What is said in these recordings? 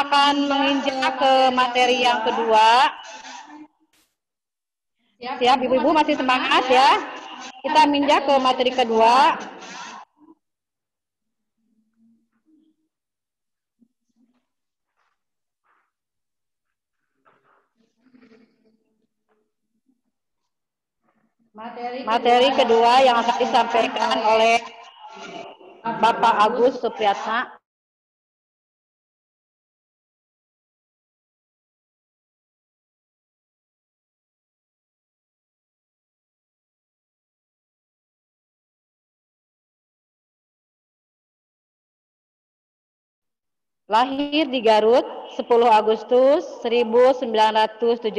akan menginjak ke materi yang kedua. Siap, ibu-ibu masih semangat ya? Kita menginjak ke materi kedua. Materi kedua yang akan disampaikan oleh Bapak Agus Supriyatna. Lahir di Garut 10 Agustus 1979.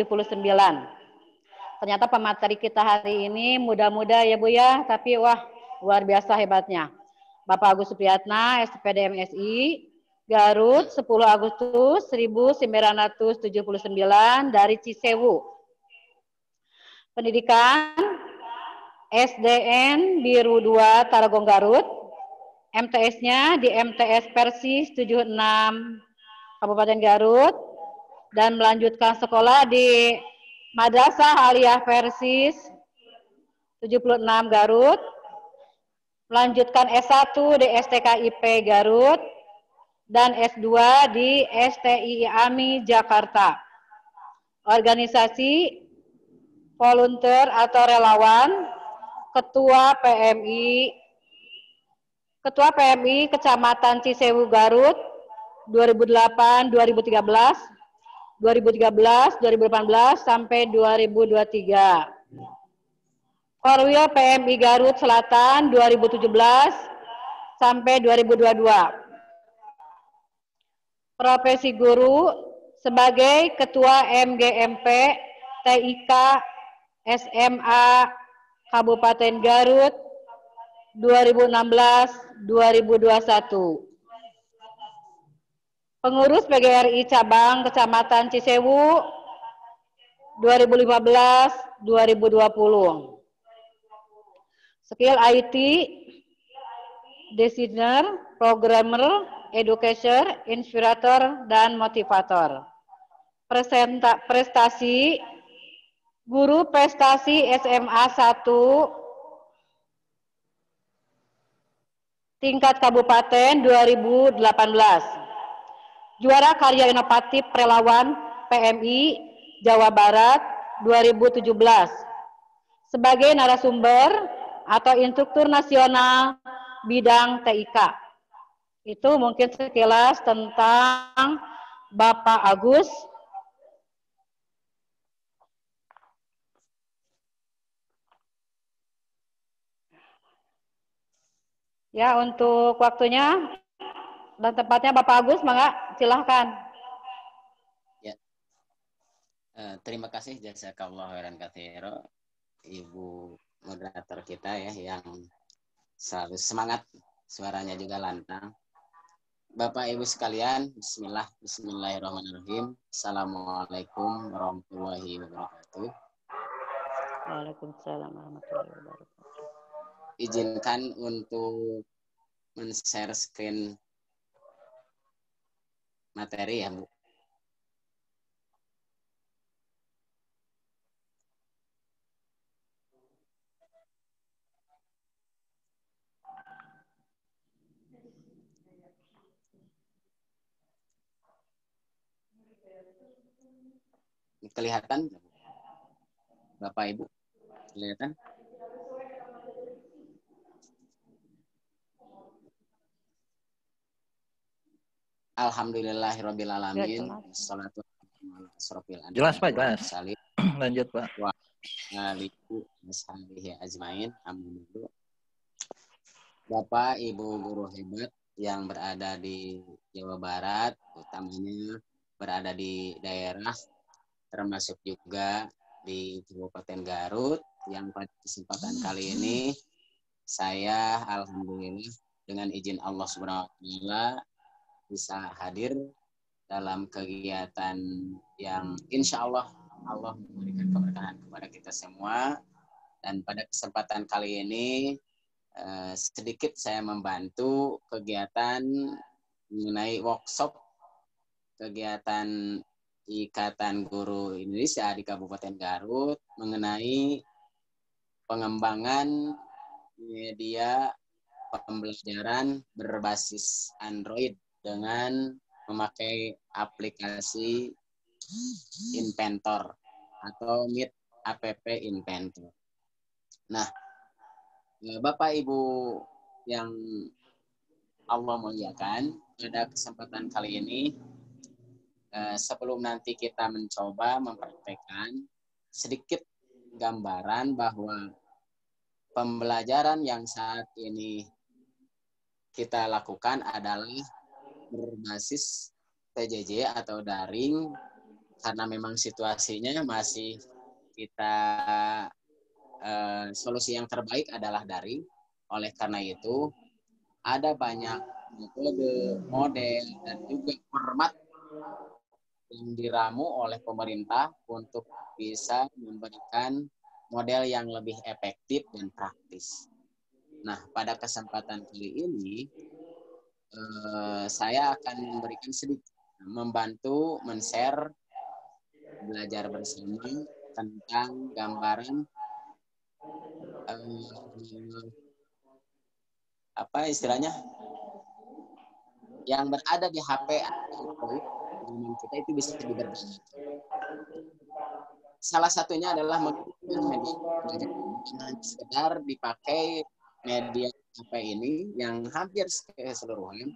Ternyata pemateri kita hari ini muda-muda ya Bu ya, tapi wah luar biasa hebatnya. Bapak Agus Supriyatna, SPD MSI, Garut 10 Agustus 1979 dari Cisewu. Pendidikan SDN Biru 2 Tarogong Garut, MTS-nya di MTS Persis 76 Kabupaten Garut, dan melanjutkan sekolah di Madrasah Aliyah Persis 76 Garut, melanjutkan S1 di STKIP Garut, dan S2 di STI AMI Jakarta. Organisasi volunteer atau relawan, Ketua PMI Kecamatan Cisewu Garut 2008-2013, 2013-2018 sampai 2023. Korwil PMI Garut Selatan 2017 sampai 2022. Profesi guru sebagai Ketua MGMP TIK SMA Kabupaten Garut 2016-2021. Pengurus PGRI Cabang Kecamatan Cisewu 2015-2020. Skill IT, designer, programmer, educator, inspirator, dan motivator. Prestasi, guru prestasi SMA 1, tingkat kabupaten 2018. Juara karya inovatif relawan PMI Jawa Barat 2017. Sebagai narasumber atau instruktur nasional bidang TIK. Itu mungkin sekilas tentang Bapak Agus. Ya, untuk waktunya dan tempatnya Bapak Agus, mangga silahkan. Ya, terima kasih jazakallahu khairan katsira Ibu moderator kita ya yang selalu semangat, suaranya juga lantang. Bapak Ibu sekalian, bismillahirrahmanirrahim. Assalamualaikum warahmatullahi wabarakatuh. Waalaikumsalam warahmatullahi wabarakatuh. Izinkan untuk men-share screen materi ya, Bu. Kelihatan, Bapak Ibu? Kelihatan? Alhamdulillahirabbil alamin. Wassalatu wassalamu ala jelas Pak, jelas. Lanjut Pak. Wa alihi washabihi ajmain. Amin. Bapak Ibu guru hebat yang berada di Jawa Barat, utamanya berada di daerah termasuk juga di Kabupaten Garut, yang pada kesempatan kali ini saya alhamdulillah dengan izin Allah Subhanahu wa taala bisa hadir dalam kegiatan yang insya Allah memberikan keberkahan kepada kita semua. Dan pada kesempatan kali ini sedikit saya membantu kegiatan mengenai workshop kegiatan Ikatan Guru Indonesia di Kabupaten Garut mengenai pengembangan media pembelajaran berbasis Android dengan memakai aplikasi Inventor atau Meet app Inventor. Nah, Bapak Ibu yang Allah muliakan, pada kesempatan kali ini sebelum nanti kita mencoba mempraktekkan sedikit gambaran bahwa pembelajaran yang saat ini kita lakukan adalah berbasis PJJ atau daring karena memang situasinya masih kita solusi yang terbaik adalah daring. Oleh karena itu ada banyak metode, model dan juga format yang diramu oleh pemerintah untuk bisa memberikan model yang lebih efektif dan praktis. Nah, pada kesempatan kali ini saya akan memberikan sedikit membantu men-share belajar bersama tentang gambaran apa istilahnya yang berada di HP atau kita itu bisa diberdayakan. Salah satunya adalah menggunakan media sekedar dipakai media HP ini yang hampir keseluruhan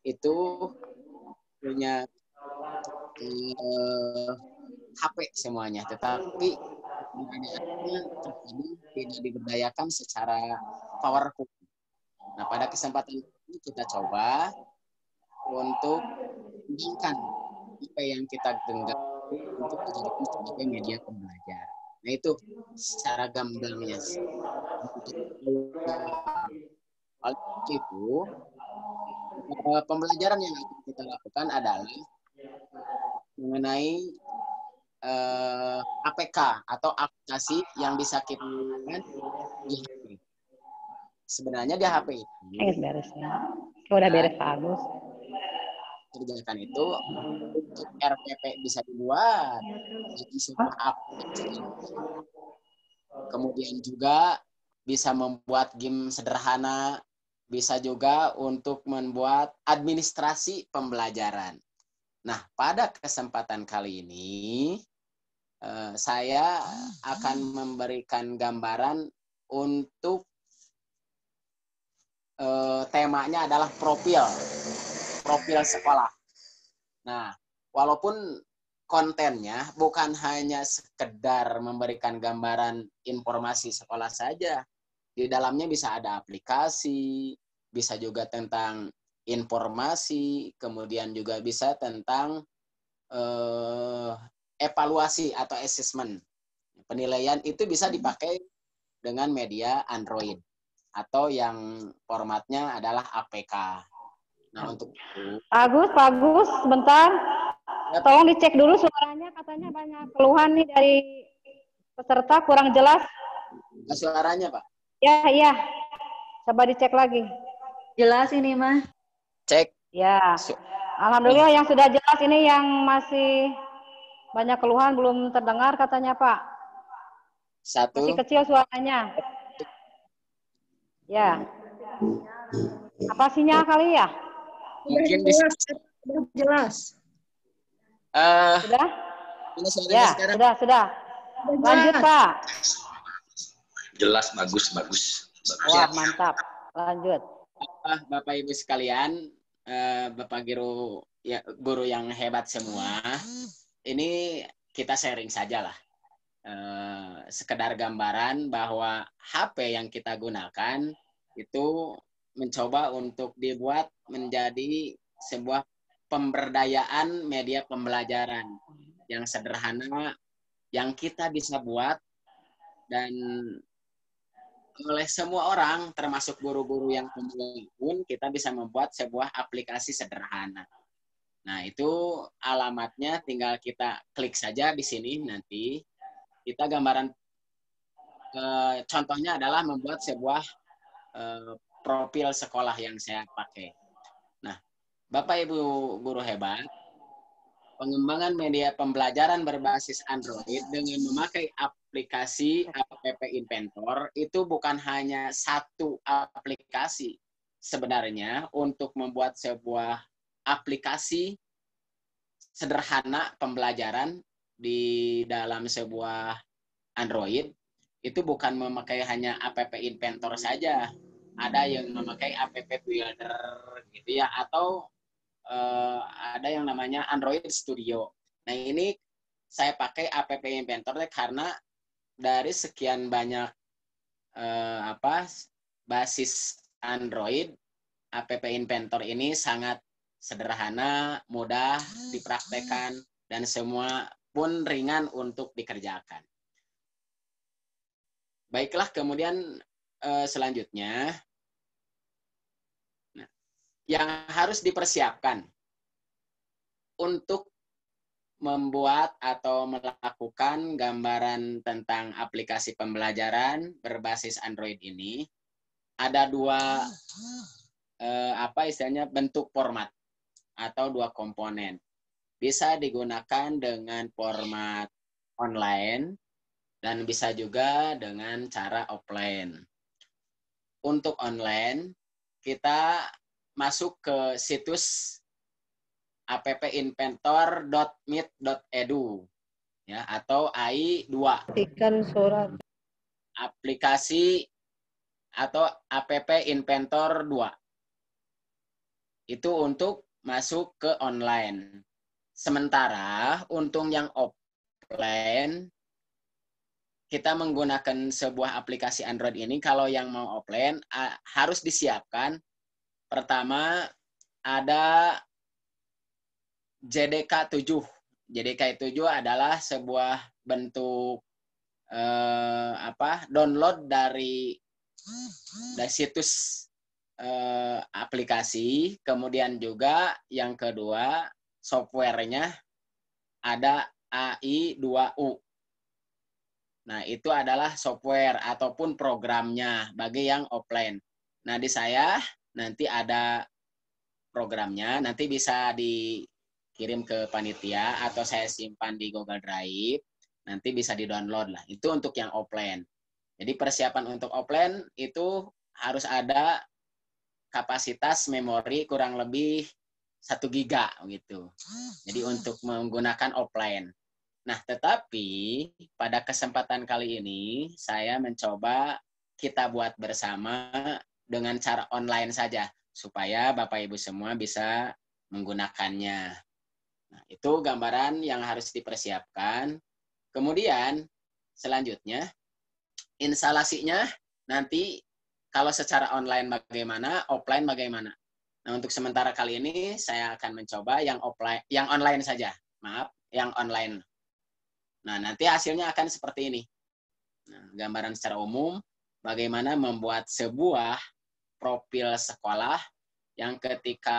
itu punya HP semuanya, tetapi perbedaannya terkadang tidak diberdayakan secara powerful. Nah, pada kesempatan ini kita coba untuk menggunakan apa yang kita genggam untuk dijadikan sebagai media pembelajaran. Nah, itu secara gamblangnya. Oleh itu, pembelajaran yang akan kita lakukan adalah mengenai APK atau aplikasi yang bisa kita gunakan di HP. Sebenarnya di HP ini beres ya. Udah beres Pak Agus. Kerjakan itu untuk RPP bisa dibuat jadi sebuah aplikasi. Kemudian juga bisa membuat game sederhana, bisa juga untuk membuat administrasi pembelajaran. Nah, pada kesempatan kali ini saya akan memberikan gambaran untuk temanya adalah profil sekolah. Nah, walaupun kontennya bukan hanya sekedar memberikan gambaran informasi sekolah saja, di dalamnya bisa ada aplikasi, bisa juga tentang informasi, kemudian juga bisa tentang evaluasi atau assessment. Penilaian itu bisa dipakai dengan media Android atau yang formatnya adalah APK. Nah, untuk itu, Pak Agus, sebentar. Tolong dicek dulu suaranya, katanya banyak keluhan nih dari peserta, kurang jelas. suaranya, Pak? Ya, iya. Coba dicek lagi. Jelas ini, Mah. Cek. Ya. Alhamdulillah yang sudah jelas, ini yang masih banyak keluhan belum terdengar katanya, Pak. Satu. Masih kecil suaranya. Ya. Apa sinyal kali ya? Mungkin Jelas. Sudah? Ini Ya, sekarang. sudah. Lanjut, Pak. Jelas, bagus. Wah, mantap. Lanjut. Bapak Ibu sekalian, Bapak guru yang hebat semua, ini kita sharing saja lah. Sekedar gambaran bahwa HP yang kita gunakan itu mencoba untuk dibuat menjadi sebuah pemberdayaan media pembelajaran yang sederhana yang kita bisa buat dan oleh semua orang termasuk guru-guru yang pemula pun kita bisa membuat sebuah aplikasi sederhana. Nah, itu alamatnya tinggal kita klik saja di sini nanti. Kita gambaran contohnya adalah membuat sebuah profil sekolah yang saya pakai. Nah, Bapak Ibu guru hebat, pengembangan media pembelajaran berbasis Android dengan memakai aplikasi App Inventor itu bukan hanya satu aplikasi. Sebenarnya untuk membuat sebuah aplikasi sederhana pembelajaran di dalam sebuah Android itu bukan memakai hanya App Inventor saja. Ada yang memakai App Builder gitu ya, atau ada yang namanya Android Studio. Nah, ini saya pakai App Inventor karena dari sekian banyak basis Android, App Inventor ini sangat sederhana, mudah dipraktekkan, dan semua pun ringan untuk dikerjakan. Baiklah, kemudian selanjutnya, yang harus dipersiapkan untuk membuat atau melakukan gambaran tentang aplikasi pembelajaran berbasis Android ini, ada dua bentuk format atau dua komponen. Bisa digunakan dengan format online dan bisa juga dengan cara offline. Untuk online, kita masuk ke situs appinventor.mit.edu ya, atau AI2. Aplikasi atau App Inventor 2. Itu untuk masuk ke online. Sementara untuk yang offline, kita menggunakan sebuah aplikasi Android ini, kalau yang mau offline harus disiapkan. Pertama ada JDK 7. JDK 7 adalah sebuah bentuk download dari situs aplikasi. Kemudian juga yang kedua, softwarenya ada AI2U. Nah, itu adalah software ataupun programnya bagi yang offline. Nah, di saya nanti ada programnya, nanti bisa dikirim ke panitia atau saya simpan di Google Drive, nanti bisa di-download lah. Itu untuk yang offline. Jadi persiapan untuk offline itu harus ada kapasitas memori kurang lebih 1 giga gitu. Jadi untuk menggunakan offline. Nah, tetapi pada kesempatan kali ini saya mencoba kita buat bersama dengan cara online saja supaya Bapak Ibu semua bisa menggunakannya. Nah, itu gambaran yang harus dipersiapkan. Kemudian selanjutnya instalasinya nanti kalau secara online bagaimana, offline bagaimana. Nah, untuk sementara kali ini saya akan mencoba yang online saja. Maaf, yang online. Nah, nanti hasilnya akan seperti ini. Nah, gambaran secara umum, bagaimana membuat sebuah profil sekolah yang ketika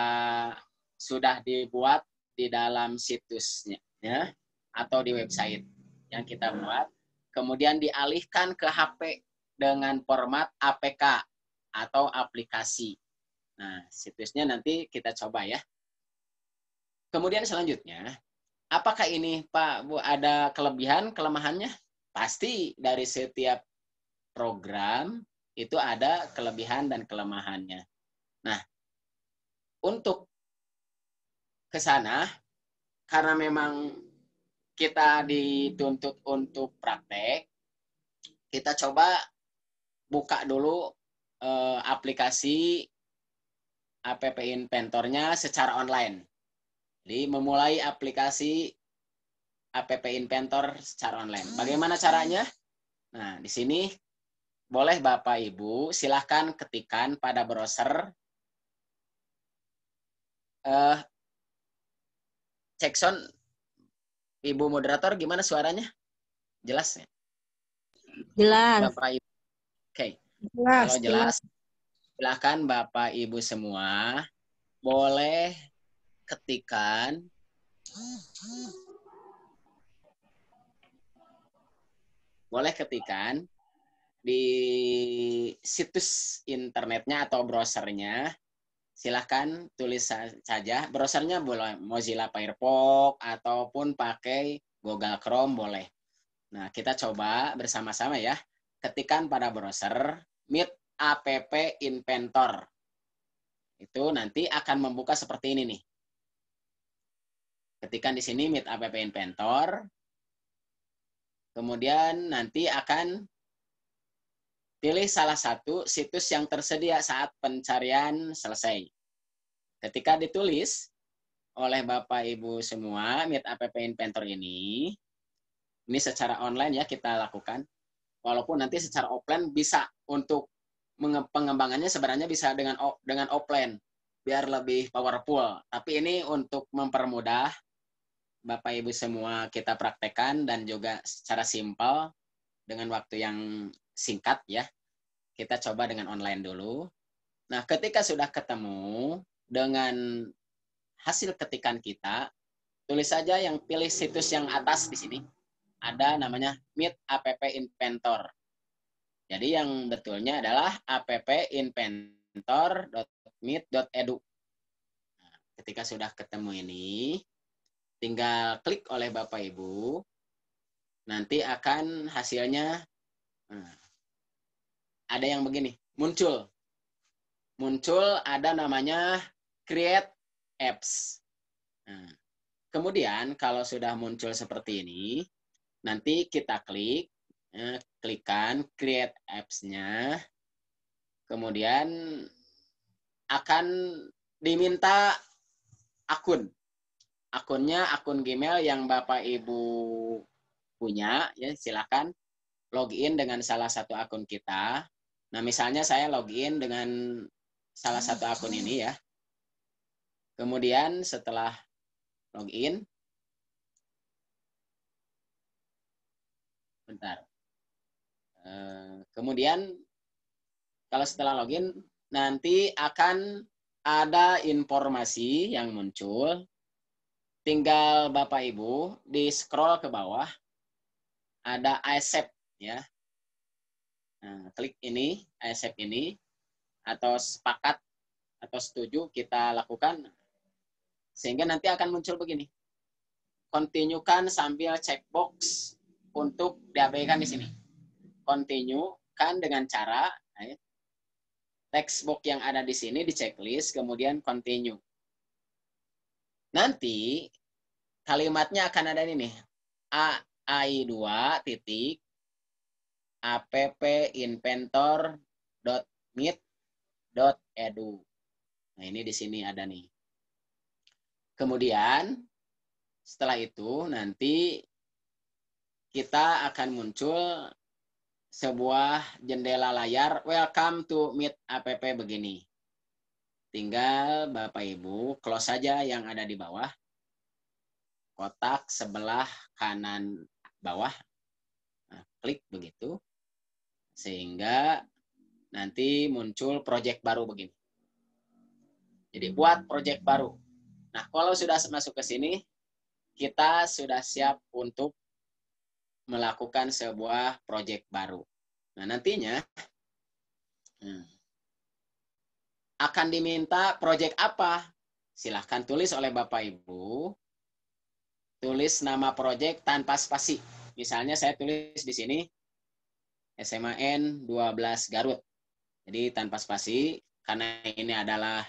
sudah dibuat di dalam situsnya, ya, atau di website yang kita buat, kemudian dialihkan ke HP dengan format APK atau aplikasi. Nah, situsnya nanti kita coba ya. Kemudian selanjutnya, apakah ini Pak Bu ada kelebihan, kelemahannya? Pasti dari setiap program itu ada kelebihan dan kelemahannya. Nah, untuk ke sana, karena memang kita dituntut untuk praktek, kita coba buka dulu aplikasi App Inventor-nya secara online. Jadi memulai aplikasi App Inventor secara online. Bagaimana caranya? Nah, di sini boleh Bapak Ibu silahkan ketikkan pada browser cek sound. Ibu moderator gimana suaranya? Jelas ya? Jelas. Bapak Ibu. Oke. Jelas. Kalau jelas, silahkan Bapak Ibu semua boleh ketikkan di situs internetnya atau browsernya silahkan tulis saja. Browsernya boleh Mozilla Firefox ataupun pakai Google Chrome boleh. Nah, kita coba bersama-sama ya. Ketikkan pada browser Meet App Inventor. Itu nanti akan membuka seperti ini nih. Ketikkan di sini Meet App Inventor. Kemudian nanti akan pilih salah satu situs yang tersedia saat pencarian selesai. Ketika ditulis oleh Bapak Ibu semua, Meet App Inventor ini secara online ya kita lakukan. Walaupun nanti secara offline bisa untuk pengembangannya sebenarnya bisa dengan offline biar lebih powerful. Tapi ini untuk mempermudah Bapak Ibu semua kita praktekkan dan juga secara simpel dengan waktu yang singkat ya. Kita coba dengan online dulu. Nah, ketika sudah ketemu dengan hasil ketikan kita, tulis saja yang pilih situs yang atas di sini. Ada namanya Meet App Inventor. Jadi yang betulnya adalah appinventor.meet.edu. Nah, ketika sudah ketemu ini, tinggal klik oleh Bapak Ibu. Nanti akan hasilnya ada yang begini, muncul ada namanya Create Apps. Nah, kemudian kalau sudah muncul seperti ini, nanti kita klikkan Create Apps-nya, kemudian akan diminta akunnya akun Gmail yang Bapak Ibu punya, ya silakan login dengan salah satu akun kita. Nah, misalnya saya login dengan salah satu akun ini ya. Kemudian setelah login, kemudian kalau setelah login, nanti akan ada informasi yang muncul. Tinggal Bapak Ibu di scroll ke bawah, ada accept ya. Nah, klik ini, accept ini, atau sepakat atau setuju kita lakukan. Sehingga nanti akan muncul begini. Continue-kan sambil checkbox untuk diabaikan di sini. Continue-kan dengan cara text box yang ada di sini di checklist, kemudian continue. Nanti kalimatnya akan ada ini nih. AI2 titik appinventor.meet.edu. Nah, ini di sini ada nih. Kemudian setelah itu nanti kita akan muncul sebuah jendela layar welcome to Meet App begini. Tinggal Bapak Ibu close saja yang ada di bawah. Kotak sebelah kanan bawah. Nah, klik begitu. Sehingga nanti muncul project baru begini. Jadi buat project baru. Nah, kalau sudah masuk ke sini, kita sudah siap untuk melakukan sebuah project baru. Nah, nantinya akan diminta project apa? Silahkan tulis oleh Bapak Ibu. Tulis nama project tanpa spasi. Misalnya saya tulis di sini SMAN 12 Garut. Jadi tanpa spasi, karena ini adalah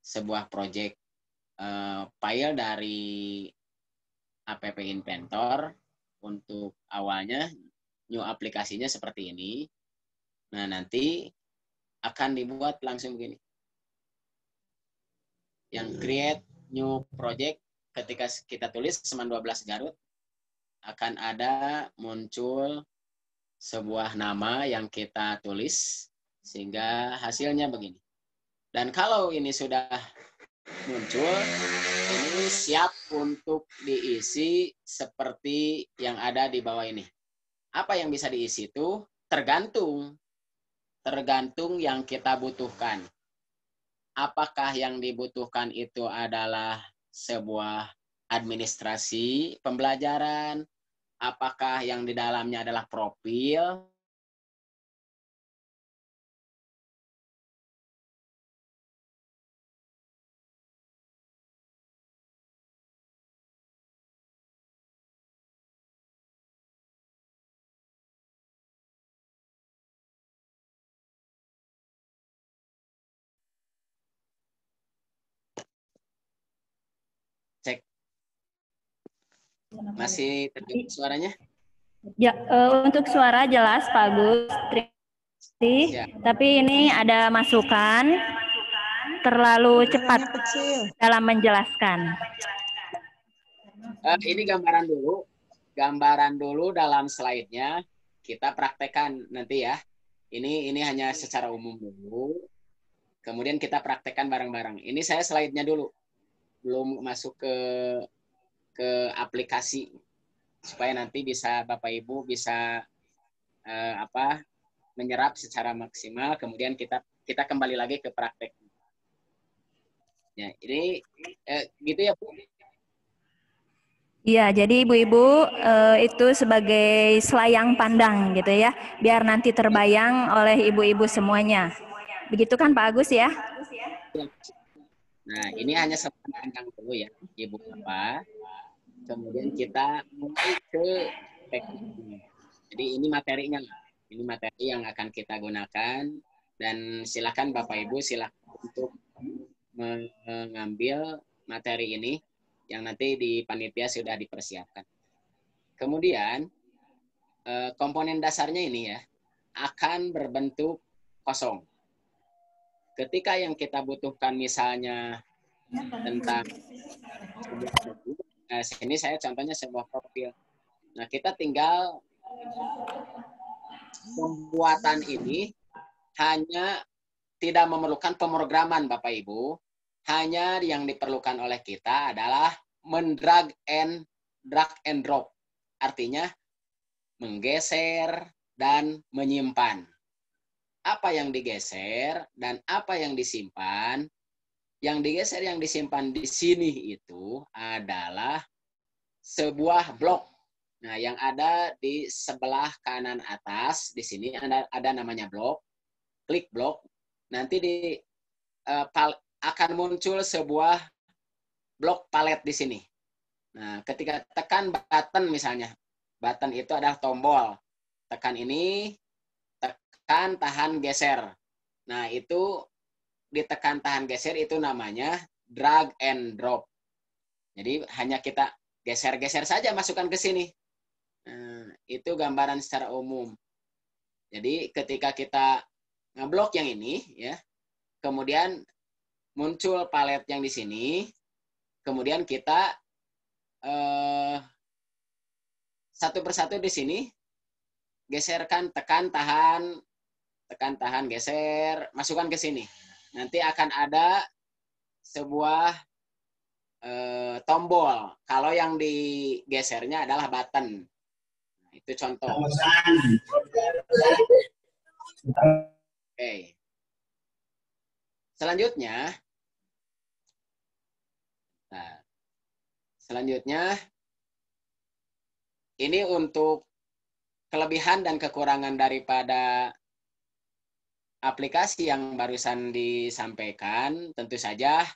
sebuah project file dari App Inventor. Untuk awalnya, new aplikasinya seperti ini. Nah, nanti akan dibuat langsung begini. Yang create new project, ketika kita tulis SMAN 12 Garut, akan ada muncul sebuah nama yang kita tulis, sehingga hasilnya begini. Dan kalau ini sudah muncul, ini siap untuk diisi seperti yang ada di bawah ini. Apa yang bisa diisi itu tergantung yang kita butuhkan. Apakah yang dibutuhkan itu adalah sebuah administrasi pembelajaran, apakah yang di dalamnya adalah profil, Masih terdengar suaranya? Ya, untuk suara jelas Pak Agus. Siap. Tapi ini ada masukan terlalu cepat dalam menjelaskan. Ini gambaran dulu. Gambaran dulu dalam slide-nya. Kita praktekkan nanti ya. Ini hanya secara umum dulu. Kemudian kita praktekkan bareng-bareng. Ini saya slide-nya dulu. Belum masuk ke aplikasi. Supaya nanti bisa Bapak Ibu bisa menyerap secara maksimal. Kemudian kita kembali lagi ke praktek. Ya, ini gitu ya Bu. Iya, jadi ibu-ibu itu sebagai selayang pandang gitu ya, biar nanti terbayang oleh ibu-ibu semuanya. Begitu kan Pak Agus ya? Nah, ini hanya selayang pandang dulu ya, Ibu Bapak. Kemudian kita mulai ke tekniknya. Jadi ini materinya, ini materi yang akan kita gunakan dan silakan Bapak Ibu silakan untuk mengambil materi ini yang nanti di panitia sudah dipersiapkan. Kemudian komponen dasarnya ini ya akan berbentuk kosong. Ketika yang kita butuhkan misalnya tentang sini saya contohnya sebuah profil. Nah, kita tinggal pembuatan ini hanya tidak memerlukan pemrograman Bapak Ibu. Hanya yang diperlukan oleh kita adalah mendrag and drop. Artinya menggeser dan menyimpan. Apa yang digeser dan apa yang disimpan? Yang digeser, yang disimpan di sini itu adalah sebuah blok. Nah, yang ada di sebelah kanan atas, di sini ada namanya blok. Klik blok. Nanti akan muncul sebuah blok palet di sini. Nah, ketika tekan button misalnya, button itu adalah tombol. Tekan ini, tekan, tahan, geser. Nah, itu ditekan, tahan, geser itu namanya drag and drop. Jadi hanya kita geser-geser saja masukkan ke sini. Nah, itu gambaran secara umum. Jadi ketika kita ngeblok yang ini, ya, kemudian muncul palet yang di sini, kemudian kita satu persatu di sini geserkan, tekan, tahan, geser, masukkan ke sini. Nanti akan ada sebuah tombol. Kalau yang digesernya adalah button. Nah, itu contoh. Oke. Selanjutnya, ini untuk kelebihan dan kekurangan daripada aplikasi yang barusan disampaikan, tentu saja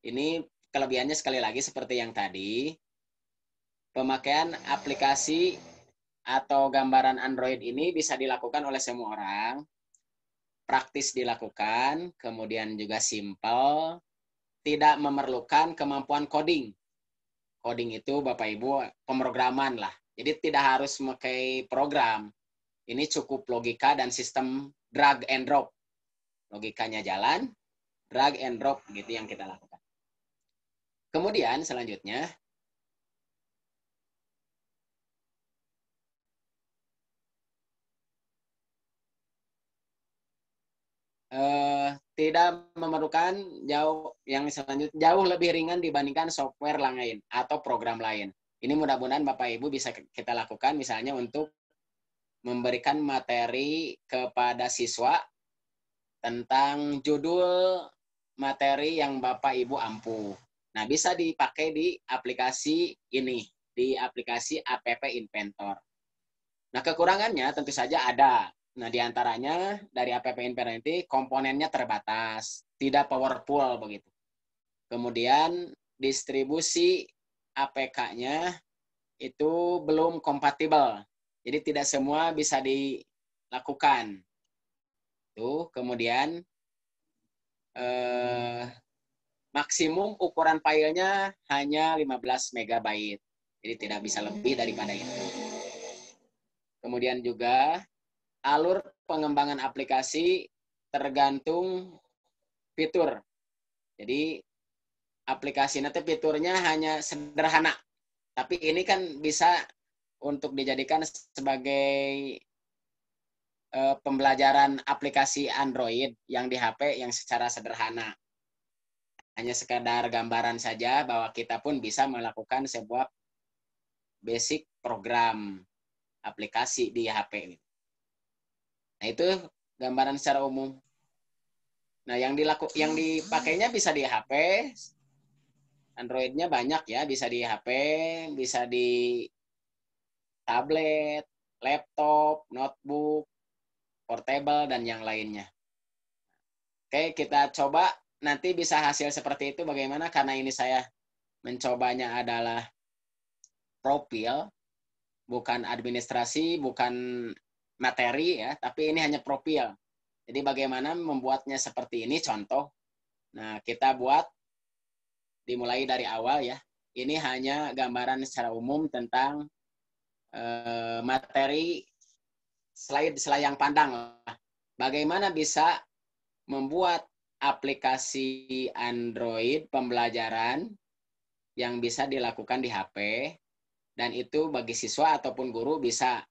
ini kelebihannya sekali lagi seperti yang tadi, pemakaian aplikasi atau gambaran Android ini bisa dilakukan oleh semua orang, praktis dilakukan, kemudian juga simple, tidak memerlukan kemampuan coding. Coding itu Bapak Ibu pemrograman lah. Jadi tidak harus memakai program. Ini cukup logika dan sistem drag and drop. Logikanya jalan, drag and drop gitu yang kita lakukan. Kemudian selanjutnya tidak memerlukan jauh lebih ringan dibandingkan software lain atau program lain. Ini mudah-mudahan Bapak Ibu bisa kita lakukan misalnya untuk memberikan materi kepada siswa tentang judul materi yang Bapak Ibu ampuh. Nah, bisa dipakai di aplikasi ini, di aplikasi APP Inventor. Nah, kekurangannya tentu saja ada. Nah, diantaranya dari APP Inventor ini komponennya terbatas, tidak powerful begitu. Kemudian distribusi APK-nya itu belum kompatibel. Jadi tidak semua bisa dilakukan. Tuh, kemudian maksimum ukuran filenya hanya 15 MB. Jadi tidak bisa lebih daripada itu. Kemudian juga alur pengembangan aplikasi tergantung fitur. Jadi aplikasi nanti fiturnya hanya sederhana. Tapi ini kan bisa untuk dijadikan sebagai pembelajaran aplikasi Android yang di HP yang secara sederhana. Hanya sekadar gambaran saja bahwa kita pun bisa melakukan sebuah basic program aplikasi di HP. Nah, itu gambaran secara umum. Nah, yang dipakainya bisa di HP, Androidnya banyak ya, bisa di HP, bisa di tablet, laptop, notebook, portable, dan yang lainnya. Oke, kita coba nanti bisa hasil seperti itu bagaimana, karena ini saya mencobanya adalah profil, bukan administrasi, bukan materi ya, tapi ini hanya profil. Jadi bagaimana membuatnya seperti ini, contoh. Nah, kita buat dimulai dari awal ya. Ini hanya gambaran secara umum tentang materi slide selayang pandang. Bagaimana bisa membuat aplikasi Android pembelajaran yang bisa dilakukan di HP, dan itu bagi siswa ataupun guru bisa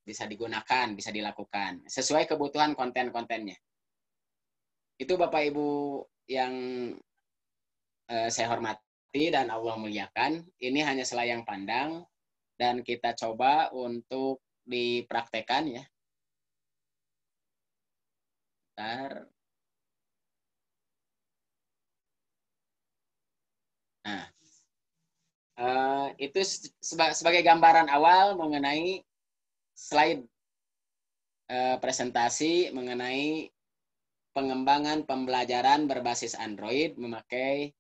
digunakan, bisa dilakukan sesuai kebutuhan konten-kontennya. Itu Bapak Ibu yang saya hormati dan Allah muliakan. Ini hanya selayang pandang dan kita coba untuk dipraktekkan ya. Bentar. Nah, itu sebagai gambaran awal mengenai slide presentasi mengenai pengembangan pembelajaran berbasis Android memakai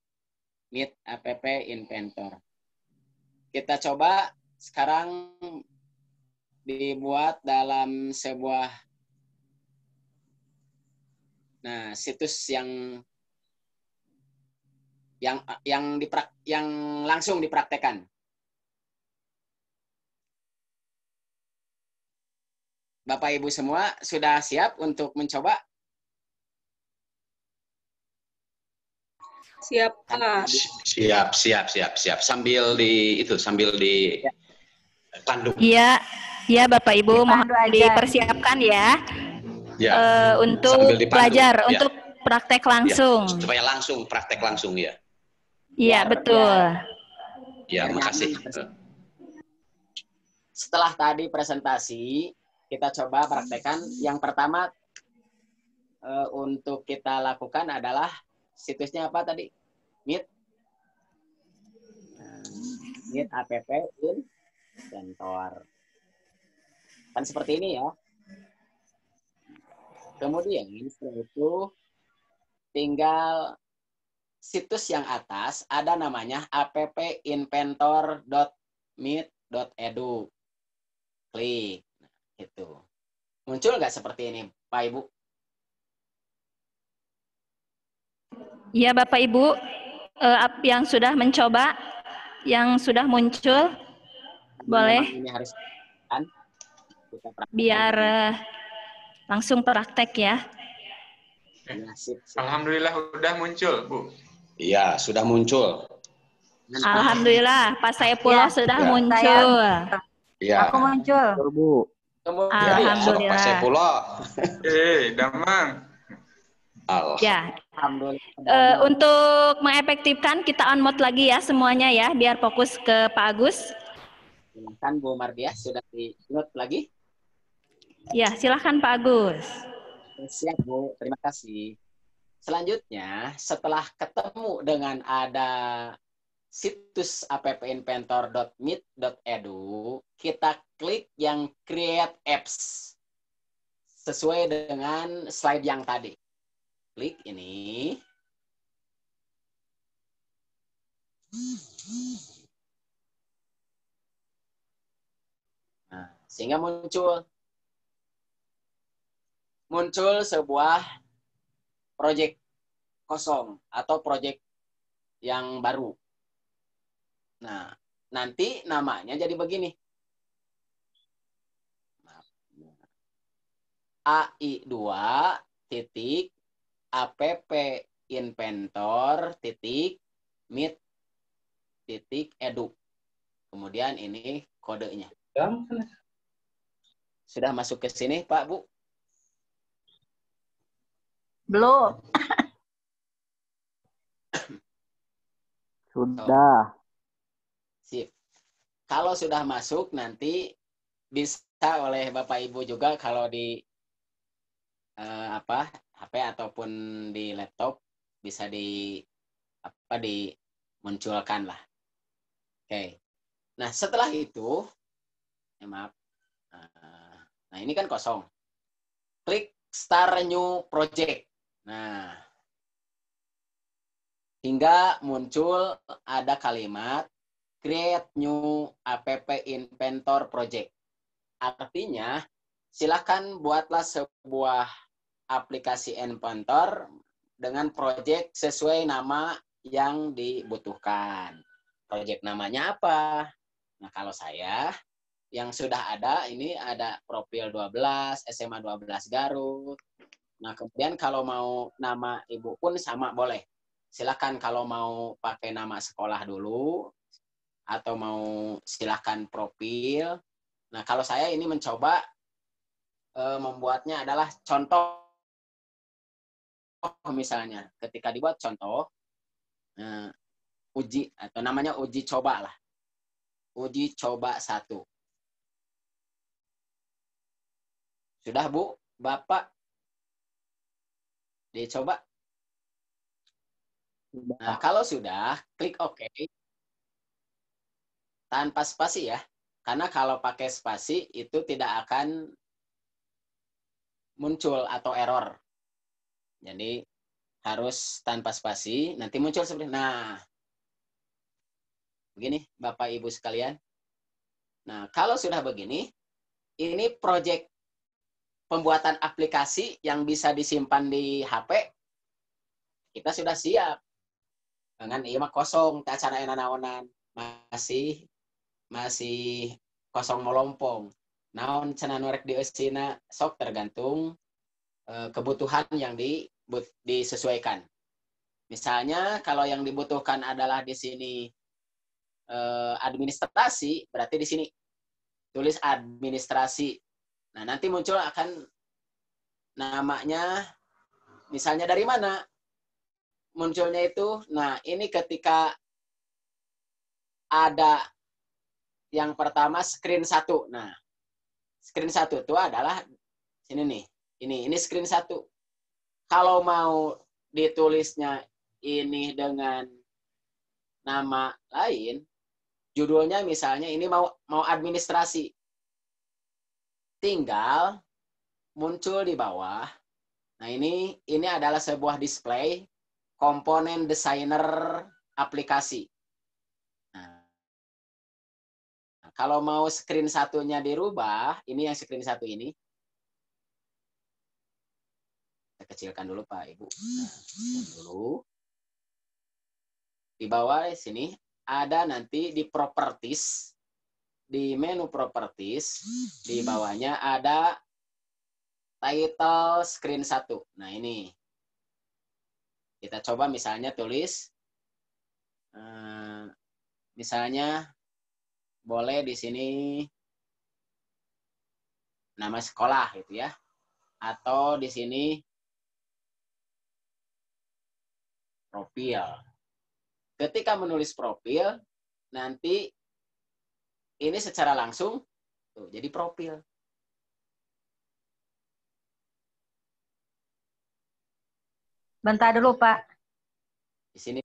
Meet App Inventor. Kita coba sekarang dibuat dalam sebuah situs yang langsung dipraktekkan. Bapak Ibu semua sudah siap untuk mencoba? Siap, Pak. Siap. Sambil dipandu. Iya, iya Bapak Ibu, mohon dipersiapkan ya. Ya. Untuk belajar, untuk praktek langsung. Ya, supaya langsung praktek langsung ya. Iya, betul. Ya, makasih. Setelah tadi presentasi, kita coba praktekkan. Yang pertama untuk kita lakukan adalah situsnya apa tadi? Meet App Inventor. Kan seperti ini ya. Kemudian setelah itu tinggal situs yang atas ada namanya appinventor.meet.edu. Klik. Gitu. Muncul nggak seperti ini, Pak Ibu? Iya Bapak Ibu, yang sudah mencoba, yang sudah muncul, boleh ini harus kan? biar langsung praktek ya. Alhamdulillah udah muncul, Bu. Iya, sudah muncul. Alhamdulillah, Pak Saifullah sudah muncul. Iya. Aku muncul. Bu. Alhamdulillah. Pak Saifullah. Damang. Ya. Alhamdulillah. Untuk mengefektifkan kita on mode lagi ya semuanya ya, biar fokus ke Pak Agus. Silakan Bu Mardiah, sudah di-mute lagi? Ya, silakan Pak Agus. Siap Bu, terima kasih. Selanjutnya, setelah ketemu dengan ada situs appinventor.meet.edu, kita klik yang Create Apps sesuai dengan slide yang tadi. Klik ini. Nah, sehingga muncul sebuah proyek kosong atau proyek yang baru. Nah, nanti namanya jadi begini. AI2 titik app inventor titik meet titik edu. Kemudian ini kodenya. Sudah masuk ke sini, Pak, Bu? Belum. Sudah. Sip. Kalau sudah masuk, nanti bisa oleh Bapak Ibu juga kalau di HP ataupun di laptop bisa dimunculkan lah. Oke. Nah, setelah itu, maaf. Nah, ini kan kosong. Klik Start New Project. Nah, hingga muncul ada kalimat Create New App Inventor Project. Artinya, silakan buatlah sebuah aplikasi inventor dengan project sesuai nama yang dibutuhkan. Project namanya apa? Nah, kalau saya yang sudah ada, ini ada profil 12, SMA 12 Garut. Nah, kemudian kalau mau nama ibu pun sama boleh. Silakan kalau mau pakai nama sekolah dulu, atau mau silakan profil. Nah, kalau saya ini mencoba membuatnya adalah contoh, misalnya ketika dibuat contoh, uji atau namanya uji coba lah. Uji coba 1. Sudah, Bu? Bapak? Dicoba? Nah, kalau sudah, klik OK. Tanpa spasi ya. Karena kalau pakai spasi itu tidak akan muncul atau error. Jadi harus tanpa spasi, nanti muncul seperti ini. Nah, begini Bapak Ibu sekalian. Nah, kalau sudah begini, ini proyek pembuatan aplikasi yang bisa disimpan di HP, kita sudah siap. Dengan iya mah kosong, tak cara naonan, masih kosong melompong. Naon cenah norek dieusina sok tergantung kebutuhan yang disesuaikan. Misalnya kalau yang dibutuhkan adalah di sini administrasi, berarti di sini tulis administrasi. Nah, nanti muncul akan namanya, misalnya dari mana munculnya itu. Nah, ini ketika ada yang pertama screen 1. Nah, screen 1 itu adalah sini nih. Ini screen 1. Kalau mau ditulisnya ini dengan nama lain, judulnya misalnya ini mau administrasi. Tinggal muncul di bawah. Nah, ini adalah sebuah display komponen desainer aplikasi. Nah, kalau mau screen 1-nya dirubah, ini yang screen 1 ini. Kita kecilkan dulu Pak Ibu. Nah, dulu. Di bawah sini ada nanti di properties, di menu properties, di bawahnya ada title screen 1. Nah, ini. Kita coba misalnya tulis, misalnya boleh di sini nama sekolah gitu ya. Atau di sini profil. Ketika menulis profil, nanti ini secara langsung tuh, jadi profil. Bentar dulu, Pak. Di sini.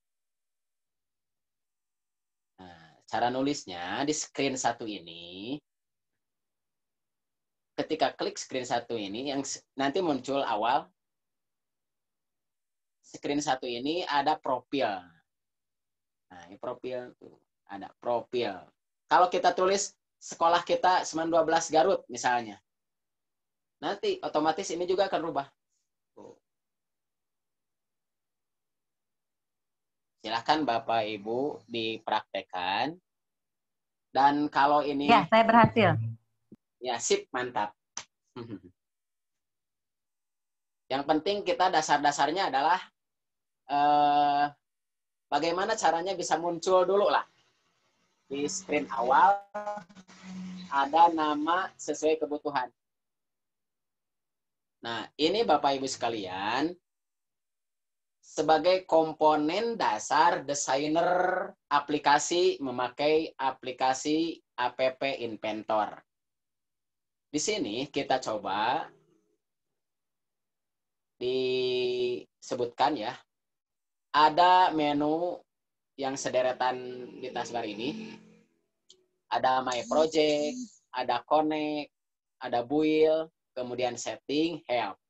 Nah, cara nulisnya di screen 1 ini, ketika klik screen 1 ini, yang nanti muncul awal, screen 1 ini ada profil. Nah, ini profil tuh, ada profil. Kalau kita tulis sekolah kita 912 Garut misalnya, nanti otomatis ini juga akan berubah. Silahkan Bapak Ibu dipraktekkan. Dan kalau ini... Ya, saya berhasil. Ya, sip, mantap. Yang penting kita dasar-dasarnya adalah bagaimana caranya bisa muncul dulu lah. Di screen awal ada nama sesuai kebutuhan. Nah, ini Bapak Ibu sekalian, sebagai komponen dasar desainer aplikasi memakai aplikasi App Inventor. Di sini kita coba disebutkan ya, ada menu yang sederetan di taskbar ini, ada My Project, ada Connect, ada Build, kemudian Setting, Help.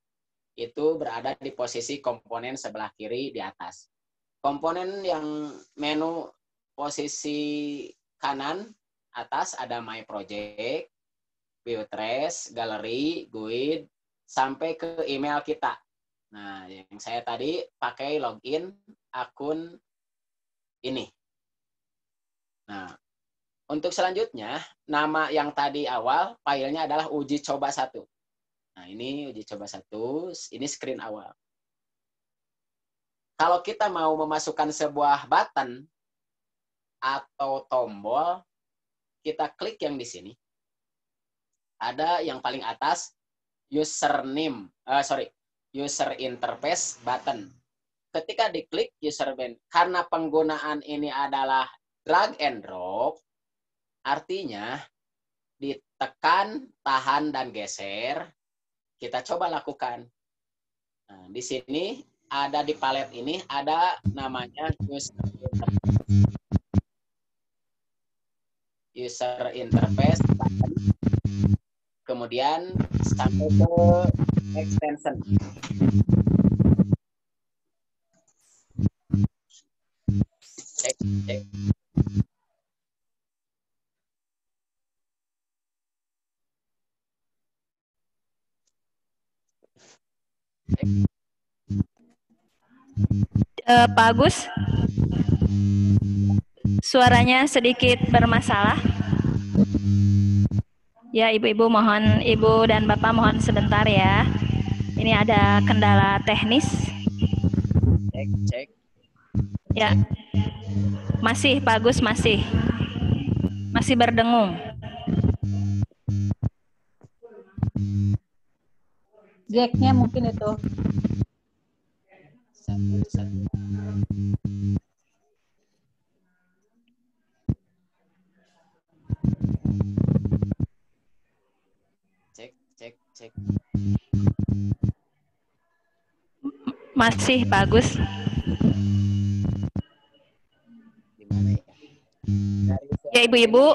Itu berada di posisi komponen sebelah kiri di atas. Komponen yang menu posisi kanan atas ada My Project, View Trace, Gallery, Guide, sampai ke email kita. Nah, yang saya tadi pakai login akun ini. Nah, untuk selanjutnya, nama yang tadi awal, filenya adalah uji coba 1. Nah, ini uji coba 1, ini screen awal. Kalau kita mau memasukkan sebuah button atau tombol, kita klik yang di sini. Ada yang paling atas, user interface button. Ketika diklik user button, karena penggunaan ini adalah drag and drop, artinya ditekan, tahan, dan geser, kita coba lakukan. Nah, di sini ada di palet ini ada namanya user interface button. Kemudian sampai ke extension. Cek. Pak Agus, suaranya sedikit bermasalah. Ya, ibu-ibu mohon, ibu dan bapak mohon sebentar ya. Ini ada kendala teknis. Cek. Ya, masih Pak Agus, masih berdengung. Jack-nya mungkin itu. Satu. Cek. Masih Pak Agus. Gimana ya? Ya ibu-ibu,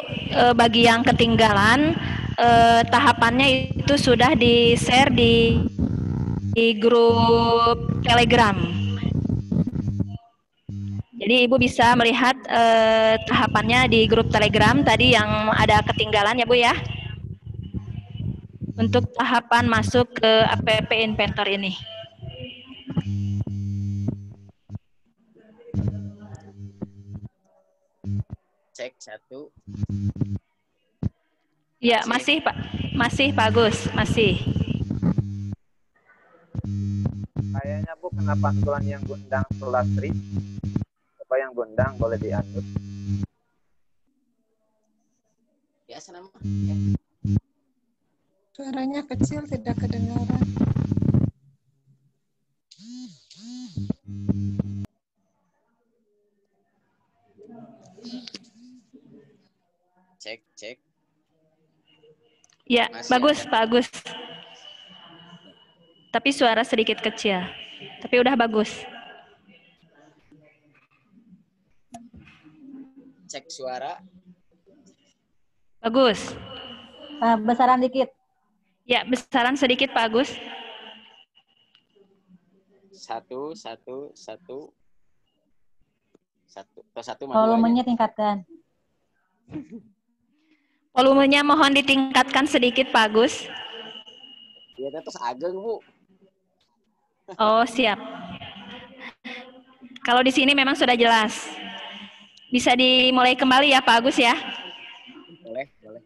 bagi yang ketinggalan, tahapannya itu sudah di-share di grup Telegram. Jadi ibu bisa melihat tahapannya di grup Telegram tadi yang ada ketinggalan ya Bu ya. Untuk tahapan masuk ke App Inventor ini. Cek 1. Ya, masih Pak. Masih Pak Agus, masih. Kayaknya Bu kena pantulan yang gundang Sulastri. Coba yang gundang boleh diunmute. Ya, senang. Ya. Suaranya kecil, tidak kedengaran. Cek. Ya, Masih bagus, ada. Pak Agus. Tapi suara sedikit kecil. Tapi udah bagus. Cek suara. Bagus. Besaran dikit. Ya, besaran sedikit Pak Agus. 1. Volumenya tingkatkan. Volumenya mohon ditingkatkan sedikit Pak Agus. Iya, terus ageng Bu. Oh, siap. Kalau di sini memang sudah jelas. Bisa dimulai kembali ya Pak Agus ya. Boleh, boleh.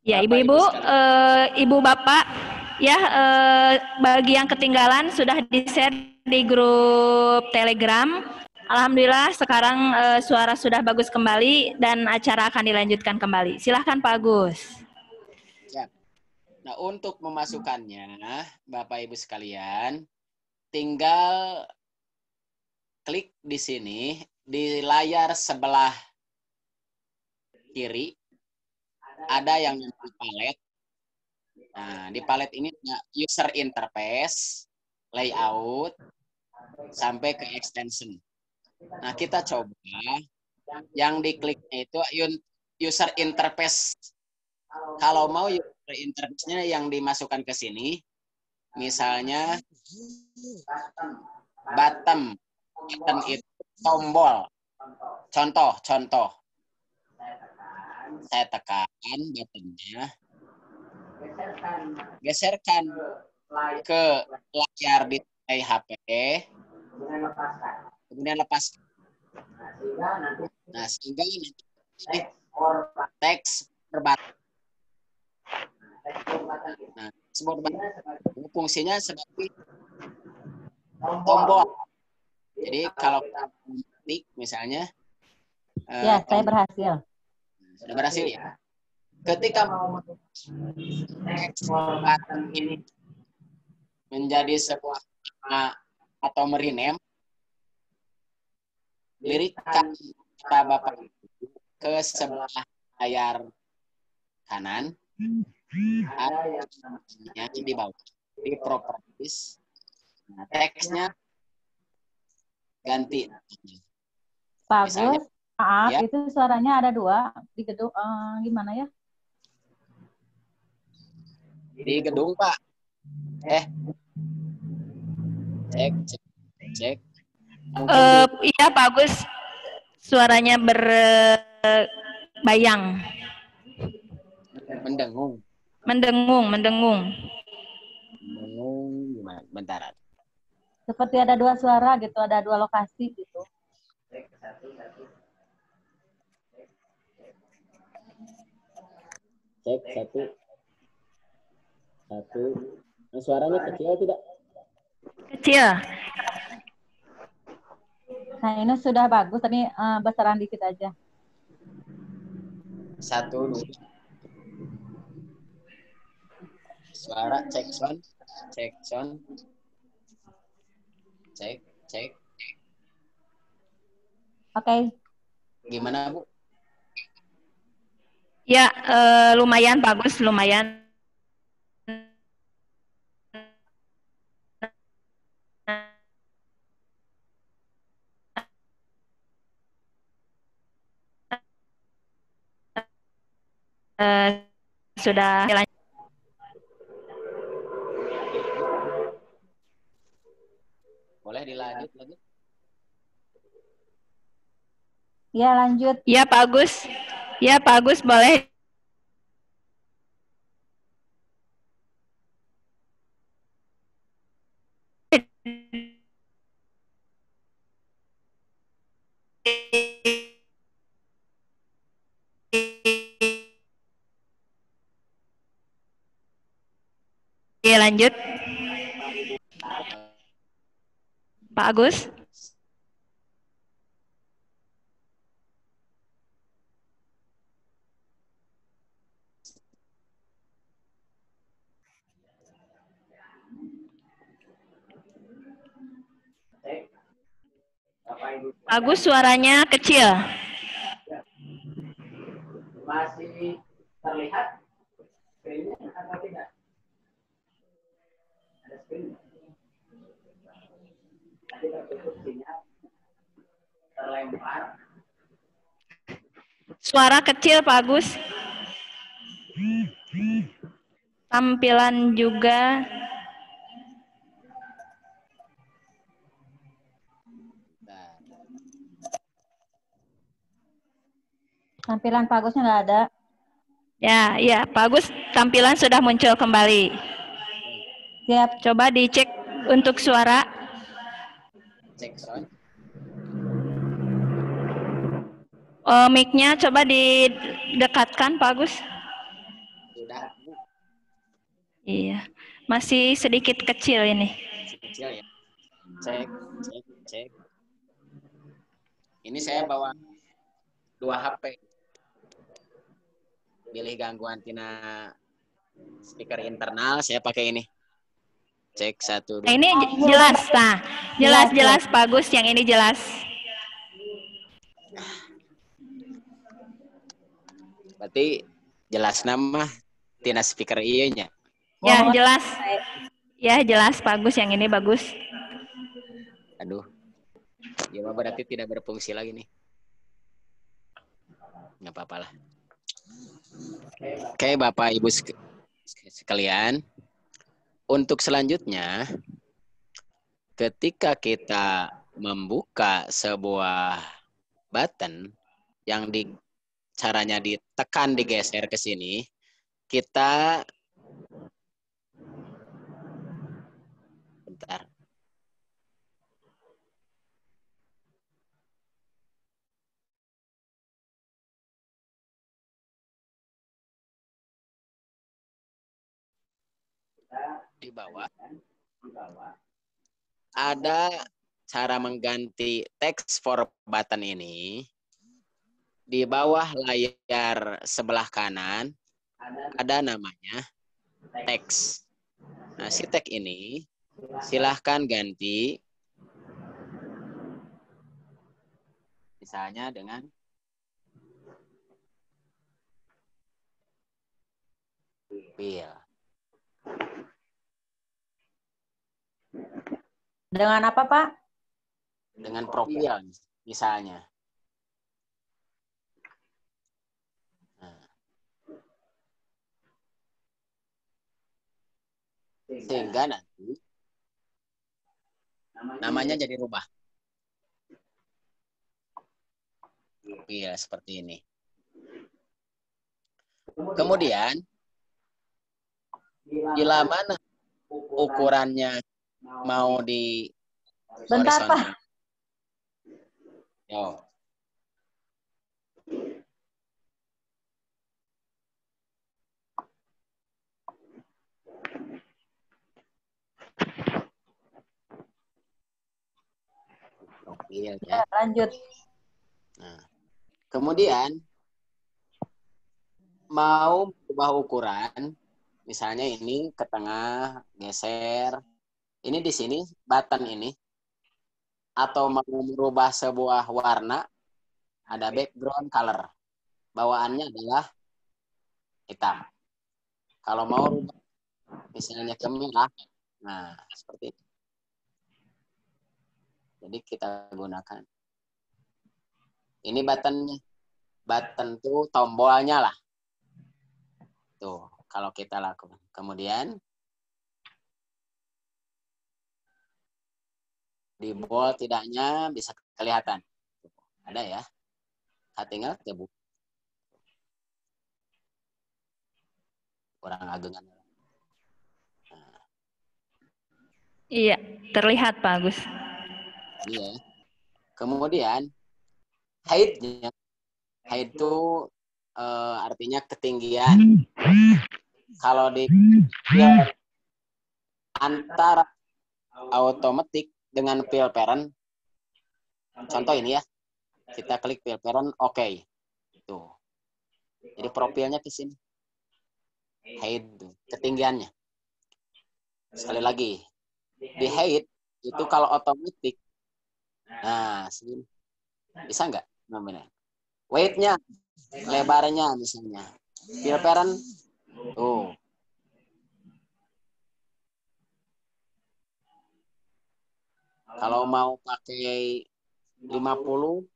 Ya, Bapak, ibu-ibu, Ibu sekalian. ibu bapak, ya bagi yang ketinggalan sudah di-share di grup Telegram. Alhamdulillah sekarang suara sudah bagus kembali dan acara akan dilanjutkan kembali. Silahkan Pak Agus. Ya. Nah, untuk memasukkannya, Bapak Ibu sekalian, tinggal klik di sini di layar sebelah kiri ada yang namanya palet. Nah, di palet ini ada user interface, layout, sampai ke extension. Nah, kita coba yang dikliknya itu user interface. Kalau mau user interface-nya yang dimasukkan ke sini, misalnya button itu tombol. Contoh. Saya tekan buttonnya, geserkan ke layar display HP, kemudian lepaskan. Nah, sehingga ini teks berbatas. Nah, fungsinya seperti tombol. Jadi kalau kita klik misalnya, Ya, saya berhasil. sudah berhasil ya. Ketika teks button ini menjadi sebuah nama atau merename, lirikan kata Bapak ke sebelah layar kanan, ada yang di bawah di properties. Nah, teksnya ganti. Pak Misalnya, Agus, maaf, ya. itu suaranya ada 2 di gedung. Gimana ya? Di gedung, Pak. Cek. Iya Pak Agus, suaranya berbayang. Mendengung Mendengung. gimana? Bentar. Seperti ada 2 suara gitu, ada 2 lokasi gitu. Cek satu. Nah, suaranya kecil tidak? Kecil. Nah, ini sudah bagus, tapi besaran dikit aja. 1, 2. Suara cek sound. Cek. Oke. Gimana, Bu? Ya, lumayan bagus, lumayan. Sudah boleh dilanjut lagi? Ya, lanjut. Ya Pak Agus boleh. Ya, lanjut. Pak Agus. Agus suaranya kecil. Masih terlihat screen-nya atau tidak? Ada screen. Nanti tertutup sinyal. Terlempar. Suara kecil Pak Agus. Tampilan juga. Tampilan Pak Agusnya nggak ada. Ya, Pak Agus, tampilan sudah muncul kembali. Siap. Coba dicek untuk suara. Cek sound. Mic-nya coba didekatkan, Pak Agus. Sudah, Bu. Iya, masih sedikit kecil ini. Kecil ya. Cek. Ini saya bawa 2 HP. Pilih gangguan tina speaker internal, saya pakai ini. Cek 1, 2. Nah, ini jelas, nah, jelas Pak Agus, yang ini jelas. Berarti jelas nama tina speaker iya nya. Ya, jelas. Ya, jelas Pak Agus, yang ini bagus. Aduh. Ya berarti tidak berfungsi lagi nih. Nggak apa-apa lah. Oke, Bapak Ibu sekalian. Untuk selanjutnya, ketika kita membuka sebuah button yang caranya ditekan, digeser ke sini, kita bentar. Di bawah ada cara mengganti text for button ini. Di bawah layar sebelah kanan ada namanya teks. Nah, si teks ini silahkan ganti misalnya dengan pil. Dengan apa, Pak? Dengan profil misalnya. Sehingga nanti namanya jadi rubah. Profil seperti ini. Kemudian bila mana ukurannya mau di Bentar, Pak. Yo. Profil ya. Lanjut. Nah, kemudian mau ubah ukuran, misalnya ini ke tengah, geser. Ini di sini button ini, atau mau merubah sebuah warna, ada background color. Bawaannya adalah hitam. Kalau mau rubah misalnya ke merah, nah seperti itu. Jadi kita gunakan. Ini buttonnya. Button tuh tombolnya lah. Tuh, kalau kita lakukan. Kemudian di bold tidaknya bisa kelihatan. Ada ya. Tinggal tebu. Kurang agengan. Nah. Iya, terlihat Pak Agus. Iya. Kemudian height-nya. Height itu artinya ketinggian. Kalau di ya, antara automatic dengan fill parent, contoh ini ya, kita klik fill parent, oke. Tuh. Jadi profilnya ke sini. Height, ketinggiannya. Sekali lagi, di height itu kalau otomatis, nah segini, bisa nggak namanya? Weight-nya, lebarnya misalnya, fill parent, tuh. Kalau mau pakai 50%,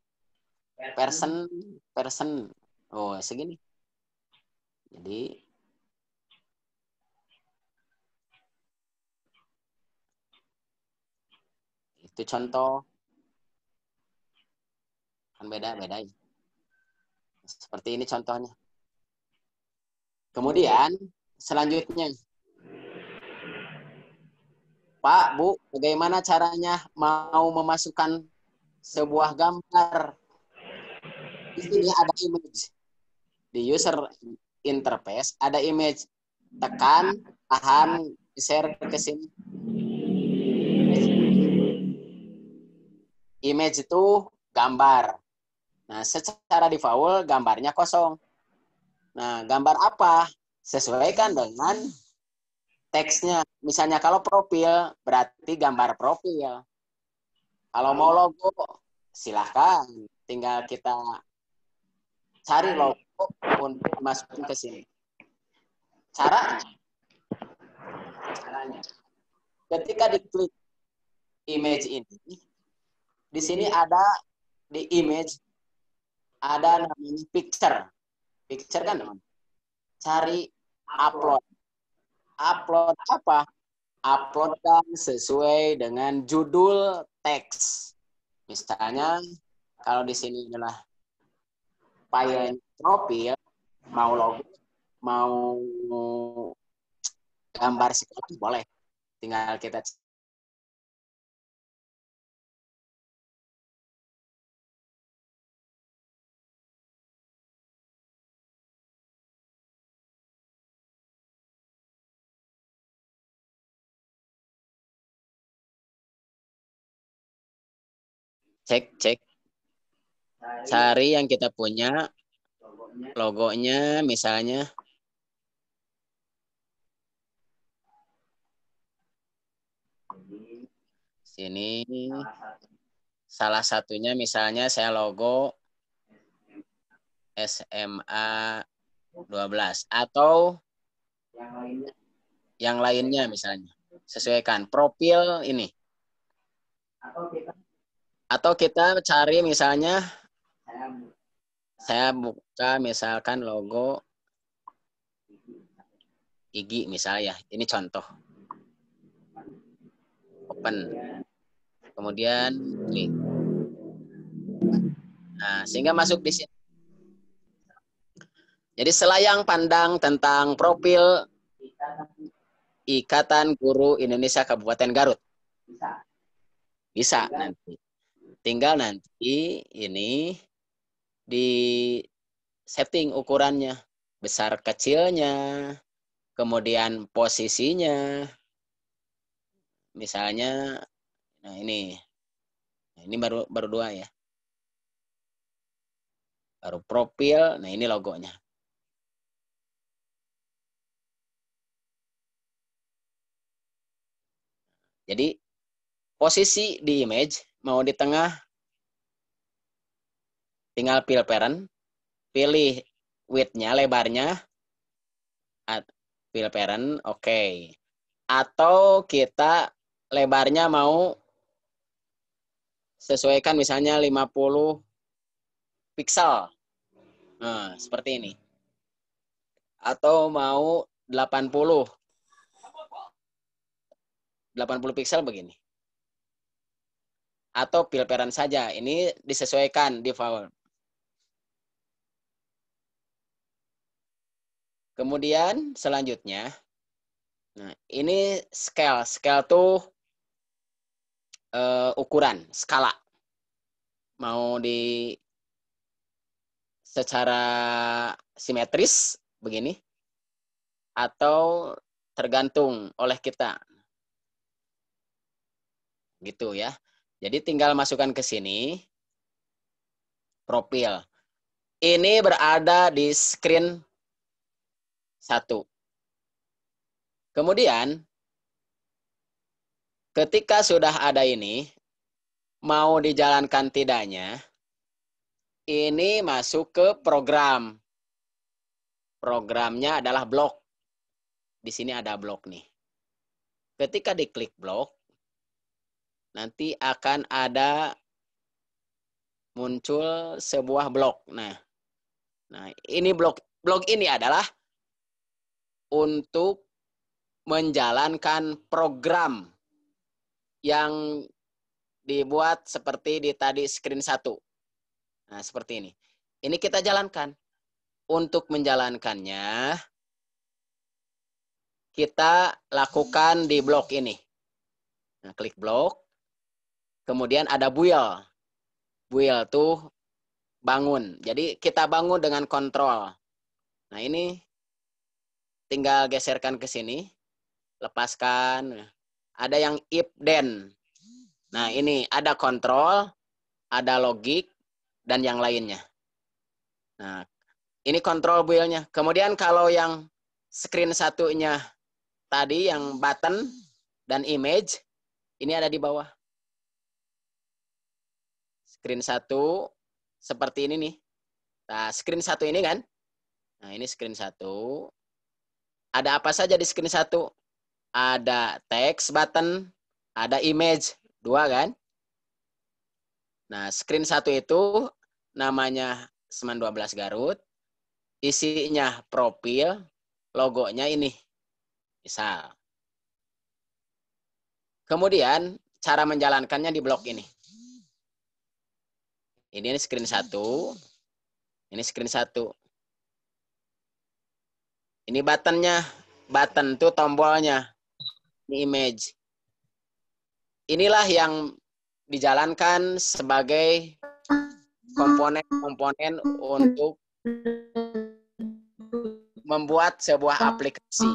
oh segini. Jadi itu contoh, kan beda-beda. Seperti ini contohnya. Kemudian selanjutnya, Pak, Bu, bagaimana caranya mau memasukkan sebuah gambar Di sini ada image. Di user interface ada image. Tekan, tahan, share ke sini. Image itu gambar. Nah, secara default gambarnya kosong. Nah, gambar apa? Sesuaikan dengan teksnya. Misalnya kalau profil, berarti gambar profil. Kalau mau logo, silahkan. Tinggal kita cari logo untuk masukin ke sini. Caranya, ketika diklik image ini, di sini ada di image ada namanya picture. Picture kan, teman? Cari upload. Upload apa? Uploadkan sesuai dengan judul teks. Misalnya, kalau di sini adalah file profil, mau logo, mau gambar seperti boleh. Tinggal kita cek. Cari yang kita punya logonya misalnya. Sini salah satunya misalnya saya logo SMA 12 atau yang lainnya misalnya. Sesuaikan profil ini. Atau kita cari misalnya saya buka misalkan logo IG misalnya. Ini contoh. Open. Kemudian klik. Nah, sehingga masuk di sini. Jadi selayang pandang tentang profil Ikatan Guru Indonesia Kabupaten Garut. Bisa nanti. Tinggal nanti ini di setting ukurannya. Besar kecilnya. Kemudian posisinya. Misalnya, nah ini. Nah, ini baru 2 ya. Baru profil. Nah ini logonya. Jadi posisi di image mau di tengah, tinggal pilih parent, pilih width-nya, lebarnya, pilih parent, oke. Atau kita lebarnya mau sesuaikan misalnya 50 pixel. Nah, seperti ini. Atau mau 80 pixel begini. Atau pilih parent saja. Ini disesuaikan default. Kemudian selanjutnya, nah ini scale. Scale tuh ukuran, skala. Mau di secara simetris begini atau tergantung oleh kita. Gitu ya. Jadi tinggal masukkan ke sini profil. Ini berada di screen 1. Kemudian ketika sudah ada ini, mau dijalankan tidaknya, ini masuk ke program. Programnya adalah blok. Di sini ada blok nih. Ketika diklik blok, nanti akan ada muncul sebuah blok. Nah ini blok ini adalah untuk menjalankan program yang dibuat seperti di tadi screen 1. Nah, seperti ini. Ini kita jalankan. Untuk menjalankannya, kita lakukan di blok ini. Nah, klik blok. Kemudian ada build. Build tuh bangun. Jadi kita bangun dengan kontrol. Nah ini tinggal geserkan ke sini, lepaskan. Ada yang if then. Nah ini ada kontrol, ada logik, dan yang lainnya. Nah ini kontrol build-nya. Kemudian kalau yang screen satunya tadi yang button dan image, ini ada di bawah. Screen satu seperti ini nih. Nah, screen satu ini kan. Nah, ini screen satu. Ada apa saja di screen satu? Ada text button, ada image, 2 kan. Nah, screen satu itu namanya Seman 12 Garut. Isinya profil, logonya ini. Misal. Kemudian cara menjalankannya di blok ini. Ini screen satu. Ini screen satu. Ini buttonnya. Button itu tombolnya. Ini image. Inilah yang dijalankan sebagai komponen-komponen untuk membuat sebuah aplikasi.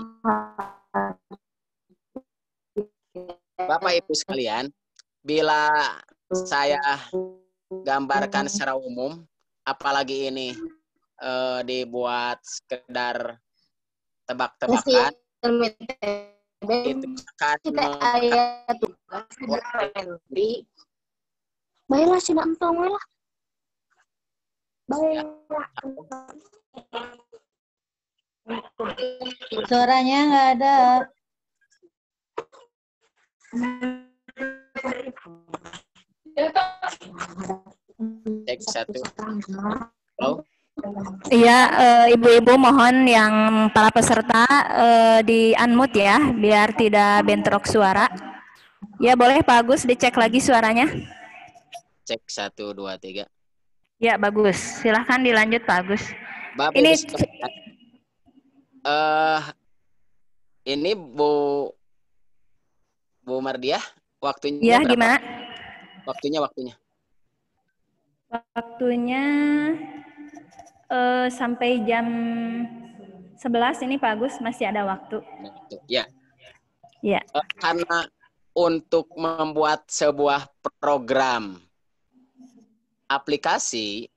Bapak Ibu sekalian, bila saya gambarkan secara umum, apalagi ini dibuat sekedar tebak-tebakan, itu akan baiklah sih entong lah. Baiklah. Suaranya nggak ada. Cek satu. Halo? Iya, ibu-ibu mohon yang para peserta di unmute ya, biar tidak bentrok suara. Ya boleh Pak Agus dicek lagi suaranya. Cek 1, 2, 3. Ya bagus, silahkan dilanjut Pak Agus. Bapak Ini Ibu sekalian, ini Bu Mardiah, waktunya ya berapa? gimana? Waktunya. Waktunya sampai jam 11 ini Pak Agus, masih ada waktu. Ya. Ya. Karena untuk membuat sebuah program aplikasi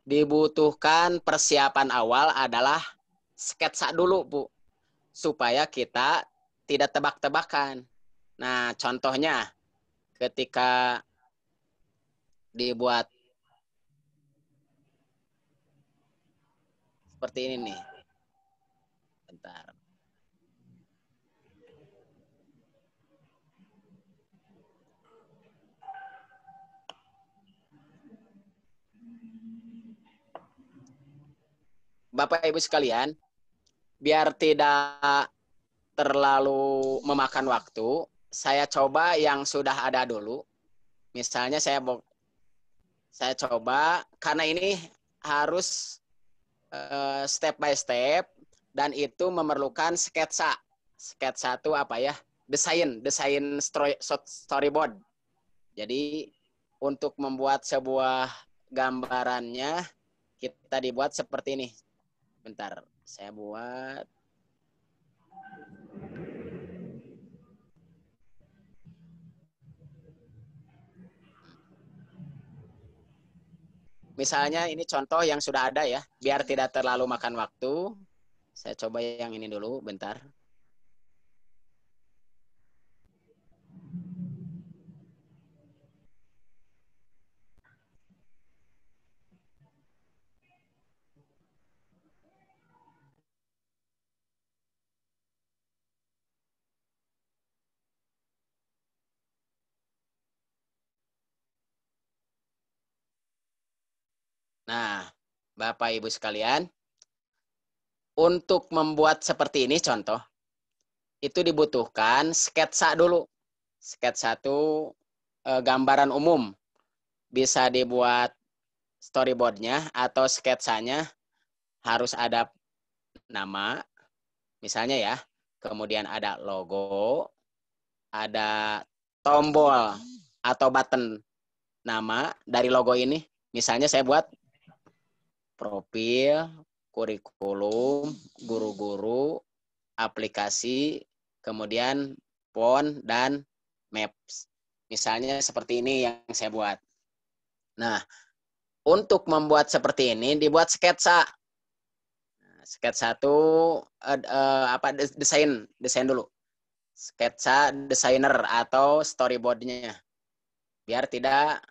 dibutuhkan persiapan awal adalah sketsa dulu, Bu. Supaya kita tidak tebak-tebakan. Nah, contohnya ketika dibuat seperti ini nih. Bentar. Bapak Ibu sekalian, biar tidak terlalu memakan waktu, saya coba yang sudah ada dulu. Misalnya saya coba, karena ini harus step by step, dan itu memerlukan sketsa. Sketsa itu apa ya? Desain storyboard. Jadi untuk membuat sebuah gambarannya, kita dibuat seperti ini. Bentar, saya buat. Misalnya ini contoh yang sudah ada ya, biar tidak terlalu makan waktu. Saya coba yang ini dulu, bentar. Nah, Bapak Ibu sekalian, untuk membuat seperti ini contoh, itu dibutuhkan sketsa dulu. Sketsa itu gambaran umum. Bisa dibuat storyboardnya atau sketsanya, harus ada nama, misalnya ya. Kemudian ada logo, ada tombol atau button nama dari logo ini. Misalnya saya buat profil, kurikulum, guru-guru, aplikasi, kemudian font dan maps. Misalnya seperti ini yang saya buat. Nah, untuk membuat seperti ini dibuat sketsa. Sketsa itu desain dulu. Sketsa desainer atau storyboardnya. Biar tidak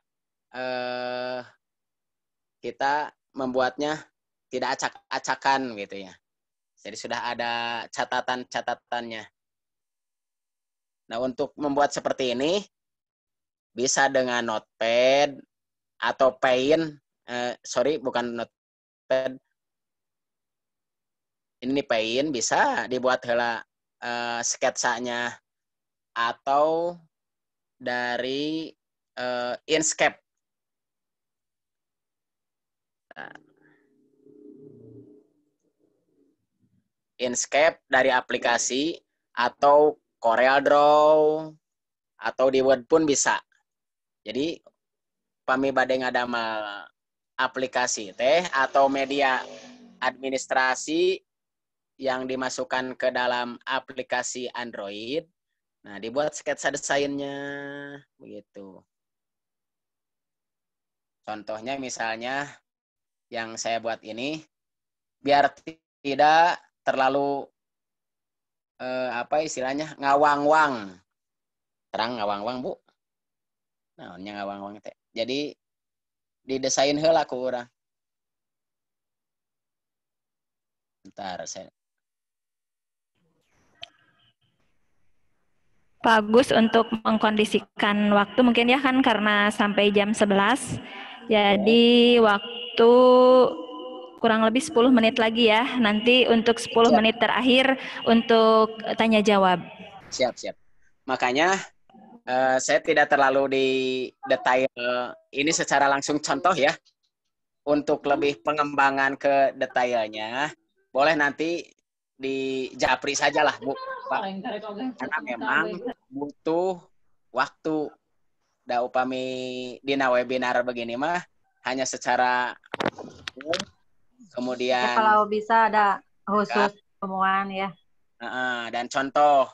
kita membuatnya tidak acak-acakan gitu ya. Jadi sudah ada catatan-catatannya. Nah, untuk membuat seperti ini bisa dengan notepad atau paint. Bukan notepad. Ini paint bisa dibuat heula sketsanya atau dari Inkscape. Inkscape dari aplikasi atau Corel Draw atau di Word pun bisa. Jadi pami bade ngadamel aplikasi teh atau media administrasi yang dimasukkan ke dalam aplikasi Android. Nah, dibuat sketsa desainnya begitu. Contohnya misalnya yang saya buat ini biar tidak terlalu istilahnya ngawang-wang. Terang ngawang-wang, Bu. Nah, ngawang-wang teh. Jadi didesain heula ku urang. Bentar, saya. Pak Agus untuk mengkondisikan waktu mungkin ya kan karena sampai jam 11. Jadi waktu kurang lebih 10 menit lagi ya. Nanti untuk 10 menit terakhir untuk tanya jawab. Siap. Makanya saya tidak terlalu di detail ini secara langsung contoh ya. Untuk lebih pengembangan ke detailnya, boleh nanti di Japri sajalah, Bu. Pak. Karena memang butuh waktu. Da upami dina webinar begini mah hanya secara kemudian kalau bisa ada khusus temuan ya. Dan contoh.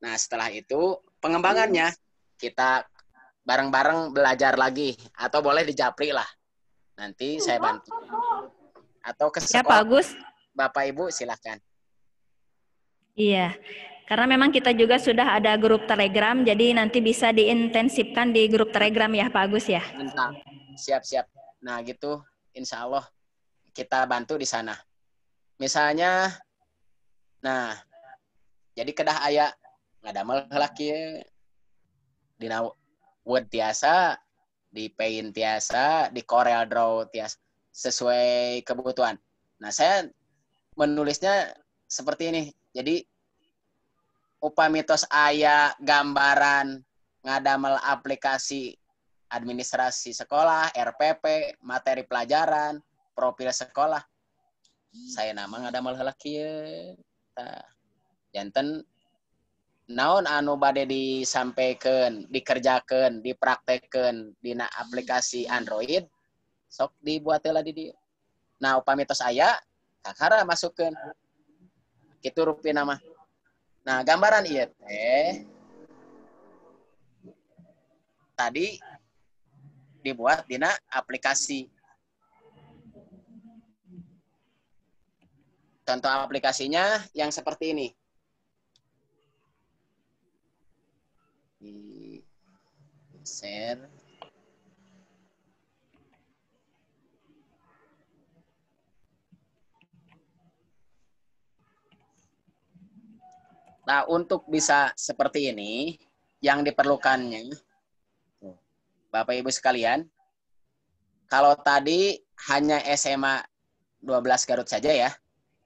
Nah, setelah itu pengembangannya kita bareng-bareng belajar lagi atau boleh di Japri lah. Nanti saya bantu. Atau ke sekolah. Ya, Pak Agus. Bapak Ibu silakan. Iya. Karena memang kita juga sudah ada grup Telegram, jadi nanti bisa diintensifkan di grup Telegram ya Pak Agus ya. Mantap. Siap. Nah gitu, insya Allah kita bantu di sana. Misalnya, nah, jadi kedah aya ngadamel laki di Word tiasa, di Paint tiasa, di Corel Draw tiasa, sesuai kebutuhan. Nah saya menulisnya seperti ini. Jadi upamitos aya gambaran ngadamel aplikasi administrasi sekolah, RPP, materi pelajaran, profil sekolah. Saya nama ngadamel heula kieu. Janten naon anu bade disampaikan, dikerjakan, dipraktekkan dina aplikasi Android, sok dibuat heula di dieu. Nah, upamitos aya kakara masukkeun. Kitu rupina mah. Nah, gambaran ieu teh tadi dibuat dina aplikasi. Contoh aplikasinya yang seperti ini. Di share. Nah, untuk bisa seperti ini, yang diperlukannya, Bapak Ibu sekalian, kalau tadi hanya SMA 12 Garut saja ya,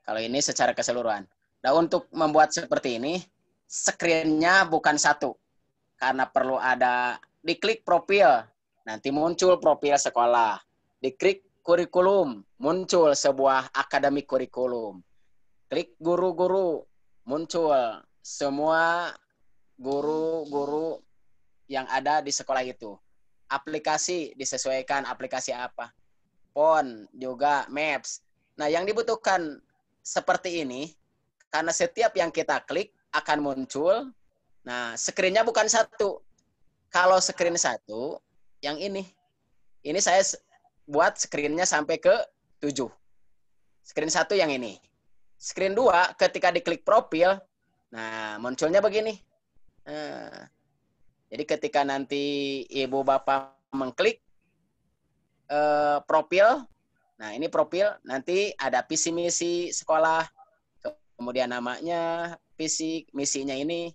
kalau ini secara keseluruhan. Nah, untuk membuat seperti ini, screen-nya bukan satu, karena perlu ada, diklik profil, nanti muncul profil sekolah, diklik kurikulum, muncul sebuah akademik kurikulum, klik guru-guru, muncul semua guru-guru yang ada di sekolah itu. Aplikasi disesuaikan aplikasi apa. phone, juga maps. Nah, yang dibutuhkan seperti ini, karena setiap yang kita klik akan muncul. Nah, screen-nya bukan satu. Kalau screen satu, yang ini saya buat screen-nya sampai ke 7. Screen satu yang ini. Screen 2, ketika diklik profil, nah munculnya begini. Nah, jadi ketika nanti ibu bapak mengklik profil, nah ini profil, nanti ada visi misi sekolah, kemudian namanya, visi misinya ini.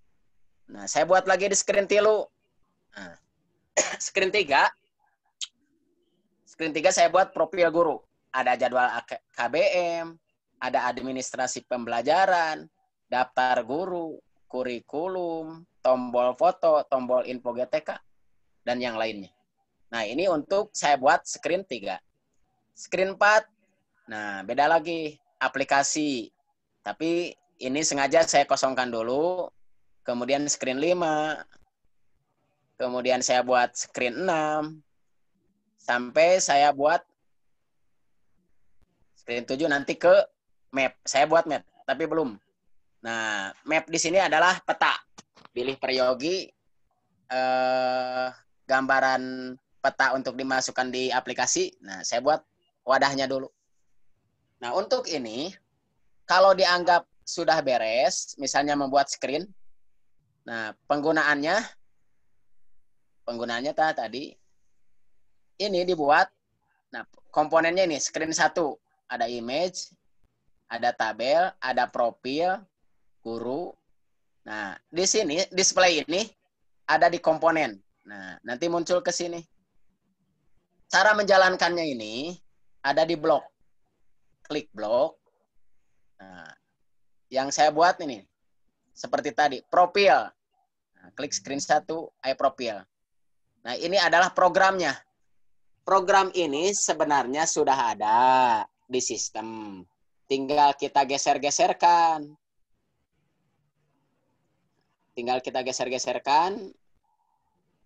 Nah, saya buat lagi di screen 3. Nah, screen 3 saya buat profil guru. Ada jadwal KBM, ada administrasi pembelajaran, daftar guru, kurikulum, tombol foto, tombol info GTK, dan yang lainnya. Nah, ini untuk saya buat screen 3. Screen 4, nah beda lagi, aplikasi. Tapi ini sengaja saya kosongkan dulu. Kemudian screen 5. Kemudian saya buat screen 6. Sampai saya buat screen 7 nanti ke map. Saya buat map, tapi belum. Nah, map di sini adalah peta. Pilih Peryogi, gambaran peta untuk dimasukkan di aplikasi. Nah, saya buat wadahnya dulu. Nah, untuk ini, kalau dianggap sudah beres, misalnya membuat screen, nah penggunaannya tadi, ini dibuat, nah komponennya ini, screen 1, ada image, ada tabel, ada profil, guru. Nah, di sini, display ini ada di komponen. Nah, nanti muncul ke sini. Cara menjalankannya ini ada di blok. Klik blok. Nah, yang saya buat ini, seperti tadi, profil. Nah, klik screen 1, profil. Nah, ini adalah programnya. Program ini sebenarnya sudah ada di sistem. Tinggal kita geser-geserkan.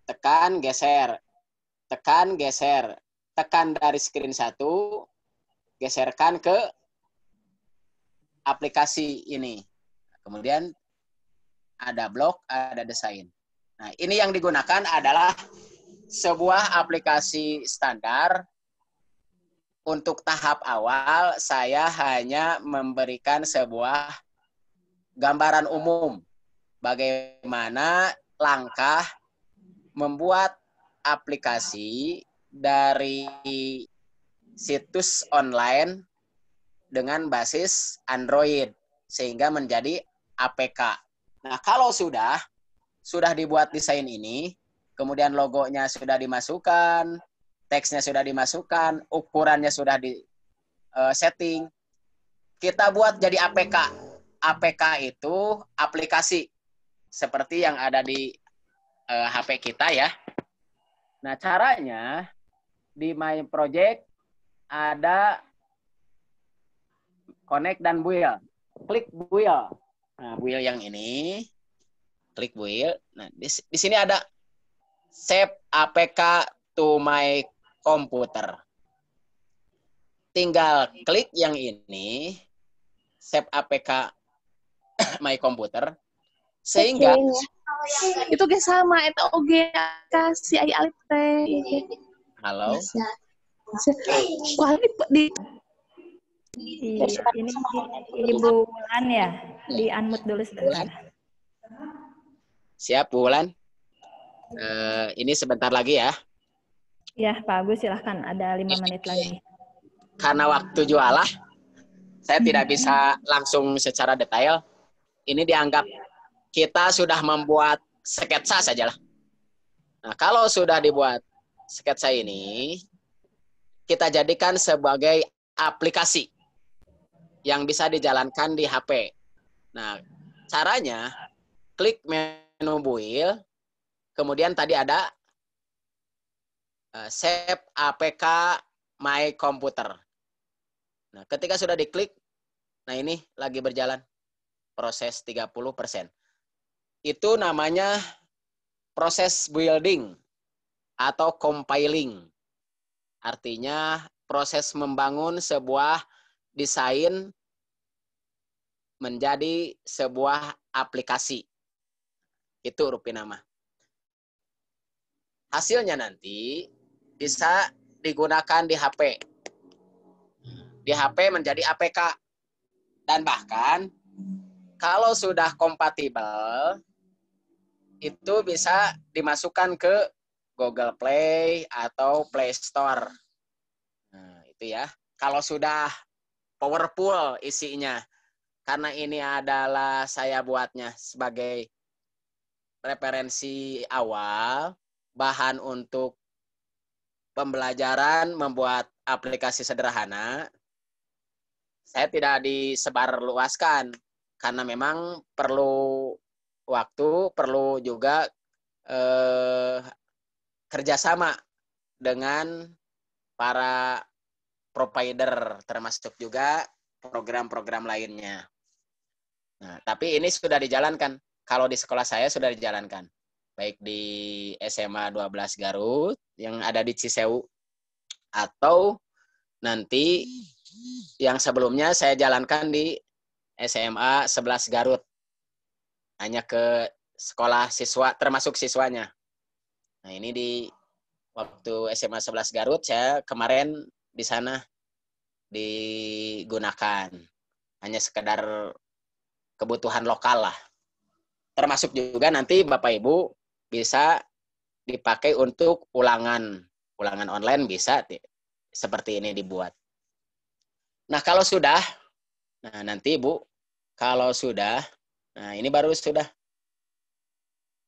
Tekan, geser. Tekan, geser. Tekan dari screen 1, geserkan ke aplikasi ini. Kemudian ada blok, ada desain. Nah, ini yang digunakan adalah sebuah aplikasi standar. Untuk tahap awal, saya hanya memberikan sebuah gambaran umum. Bagaimana langkah membuat aplikasi dari situs online dengan basis Android sehingga menjadi APK. Nah, kalau sudah dibuat desain ini, kemudian logonya sudah dimasukkan, teksnya sudah dimasukkan, ukurannya sudah di setting, kita buat jadi APK. APK itu aplikasi seperti yang ada di HP kita ya. Nah, caranya di My Project ada connect dan build. Klik build. Nah, build yang ini, klik build. Nah, di sini ada save APK to my computer. Tinggal klik yang ini, save APK my computer, sehingga itu ge sama itu oge kasih ai alif teh. Halo. Di ini Ibu Wulan ya, di unmute dulu sebentar. Siap, Bu Wulan. Ini sebentar lagi ya. Ya, Pak Agus silahkan, ada 5 menit lagi. Karena waktu jualah, saya tidak bisa langsung secara detail. Ini dianggap kita sudah membuat sketsa sajalah. Nah, kalau sudah dibuat sketsa ini, kita jadikan sebagai aplikasi yang bisa dijalankan di HP. Nah, caranya klik menu build, kemudian tadi ada save APK my computer. Nah, ketika sudah diklik, nah ini lagi berjalan proses 30%. Itu namanya proses building atau compiling. Artinya proses membangun sebuah desain menjadi sebuah aplikasi. Itu Rupina mah. Hasilnya nanti bisa digunakan di HP. Di HP menjadi APK. Dan bahkan kalau sudah kompatibel, itu bisa dimasukkan ke Google Play atau Play Store. Nah, itu ya. Kalau sudah powerful isinya. Karena ini adalah saya buatnya sebagai referensi awal, bahan untuk pembelajaran membuat aplikasi sederhana. Saya tidak disebarluaskan karena memang perlu waktu, perlu juga kerjasama dengan para provider, termasuk juga program-program lainnya. Nah, tapi ini sudah dijalankan. Kalau di sekolah saya sudah dijalankan. Baik di SMA 12 Garut yang ada di Cisewu, atau nanti yang sebelumnya saya jalankan di SMA 11 Garut. Hanya ke sekolah siswa, termasuk siswanya. Nah, ini di waktu SMA 11 Garut, saya kemarin di sana digunakan. Hanya sekedar kebutuhan lokal lah. Termasuk juga nanti Bapak Ibu bisa dipakai untuk ulangan online bisa seperti ini dibuat. Nah, kalau sudah, nah nanti Bu, kalau sudah, nah ini baru sudah.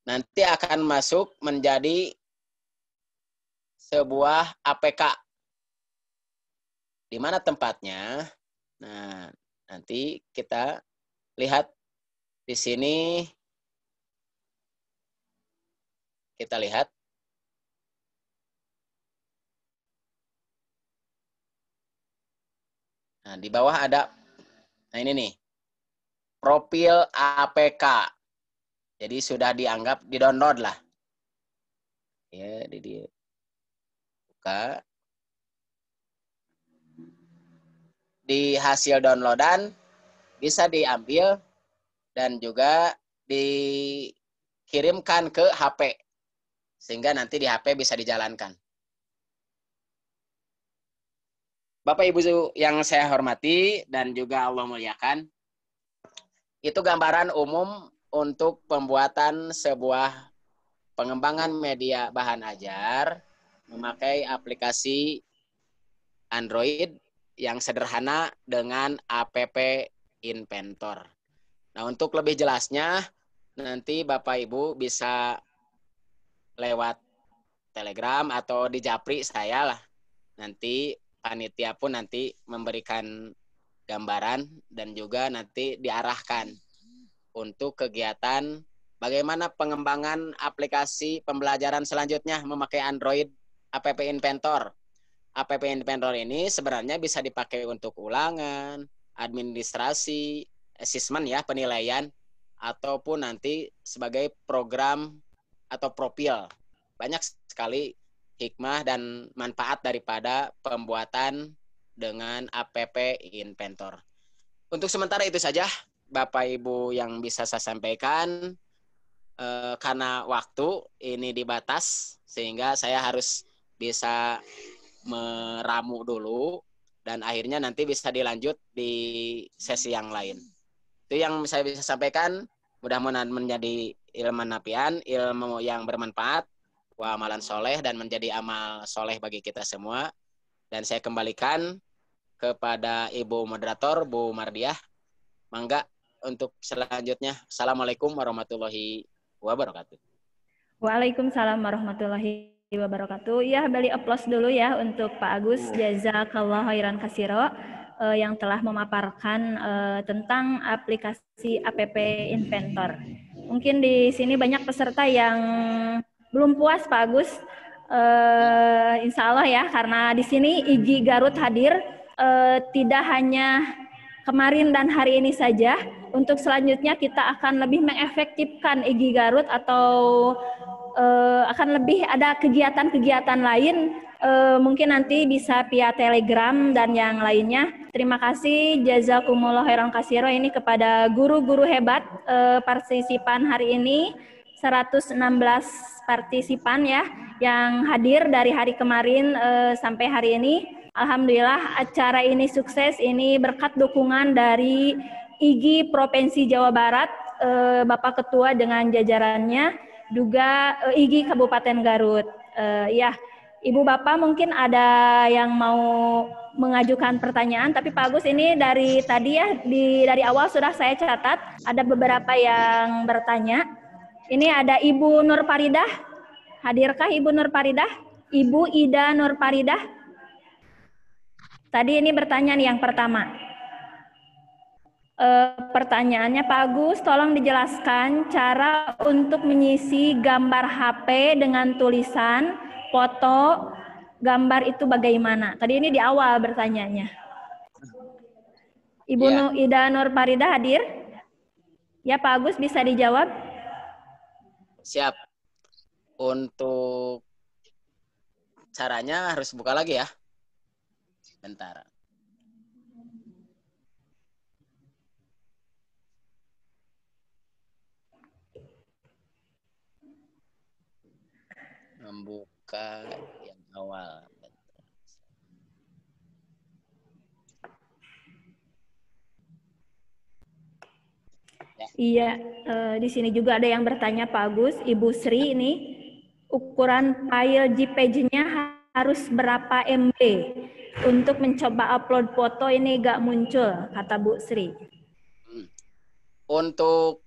Nanti akan masuk menjadi sebuah APK. Di mana tempatnya? Nah, nanti kita lihat di sini. Kita lihat. Nah, di bawah ada, nah ini nih, profil APK. Jadi sudah dianggap di-download lah. Ya, buka. Di hasil downloadan bisa diambil dan juga dikirimkan ke HP. Sehingga nanti di HP bisa dijalankan. Bapak Ibu yang saya hormati dan juga Allah muliakan, itu gambaran umum untuk pembuatan sebuah pengembangan media bahan ajar memakai aplikasi Android yang sederhana dengan app Inventor. Nah, untuk lebih jelasnya nanti Bapak Ibu bisa lewat Telegram atau di Japri saya lah. Nanti panitia pun nanti memberikan gambaran dan juga nanti diarahkan untuk kegiatan bagaimana pengembangan aplikasi pembelajaran selanjutnya memakai Android app Inventor. App Inventor ini sebenarnya bisa dipakai untuk ulangan, administrasi, asesmen ya, penilaian, ataupun nanti sebagai program atau profil. Banyak sekali hikmah dan manfaat daripada pembuatan dengan app Inventor. Untuk sementara itu saja Bapak Ibu yang bisa saya sampaikan, karena waktu ini dibatas sehingga saya harus bisa meramu dulu dan akhirnya nanti bisa dilanjut di sesi yang lain. Itu yang saya bisa sampaikan, mudah-mudahan menjadi ilmu nafian, ilmu yang bermanfaat, wa amalan soleh dan menjadi amal soleh bagi kita semua. Dan saya kembalikan kepada Ibu Moderator, Bu Mardiah. Mangga untuk selanjutnya. Assalamualaikum warahmatullahi wabarakatuh. Waalaikumsalam warahmatullahi wabarakatuh. Ya, beli aplaus dulu ya untuk Pak Agus. Jazakallah khairan katsiro yang telah memaparkan tentang aplikasi app Inventor. Mungkin di sini banyak peserta yang belum puas Pak Agus. Insya Allah ya, karena di sini IGI Garut hadir tidak hanya kemarin dan hari ini saja. Untuk selanjutnya kita akan lebih mengefektifkan IGI Garut atau akan lebih ada kegiatan-kegiatan lain mungkin nanti bisa via Telegram dan yang lainnya. Terima kasih jazakumullah khairan katsira ini kepada guru-guru hebat partisipan hari ini 116 partisipan ya yang hadir dari hari kemarin sampai hari ini. Alhamdulillah acara ini sukses, ini berkat dukungan dari IGI Provinsi Jawa Barat, Bapak Ketua dengan jajarannya, juga IGI Kabupaten Garut. Ya, Ibu Bapak mungkin ada yang mau mengajukan pertanyaan, tapi Pak Agus ini dari tadi ya, dari awal sudah saya catat, ada beberapa yang bertanya. Ini ada Ibu Nur Paridah, hadirkah Ibu Nur Paridah? Ibu Ida Nur Paridah? Tadi ini bertanya nih yang pertama. Pertanyaannya Pak Agus, tolong dijelaskan cara untuk mengisi gambar HP dengan tulisan, foto, gambar itu bagaimana? Tadi ini di awal bertanyanya. Ibu Ida Nur Farida hadir? Ya Pak Agus, bisa dijawab? Siap. Untuk caranya harus buka lagi ya. Bentar. Membuka yang awal. Iya, di sini juga ada yang bertanya Pak Agus, Ibu Sri ini, ukuran file JPG-nya harus berapa MB? Untuk mencoba upload foto ini gak muncul, kata Bu Sri. Untuk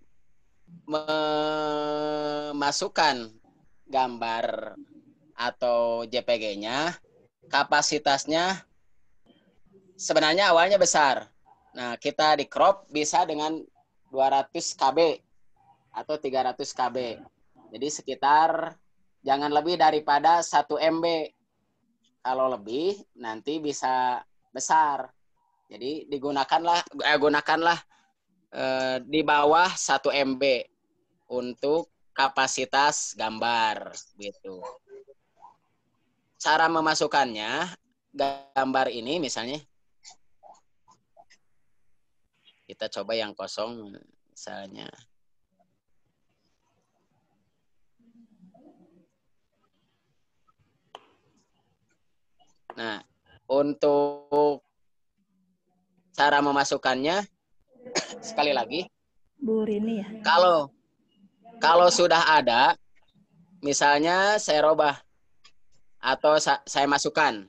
memasukkan gambar atau JPG-nya, kapasitasnya sebenarnya awalnya besar. Nah, kita di crop bisa dengan 200 KB atau 300 KB. Jadi sekitar jangan lebih daripada 1 MB. Kalau lebih nanti bisa besar. Jadi gunakanlah di bawah 1 MB untuk kapasitas gambar gitu. Cara memasukkannya, gambar ini misalnya kita coba yang kosong misalnya. Nah, untuk cara memasukkannya sekali lagi, Bu Rini ya. Kalau sudah ada, misalnya saya robah atau saya masukkan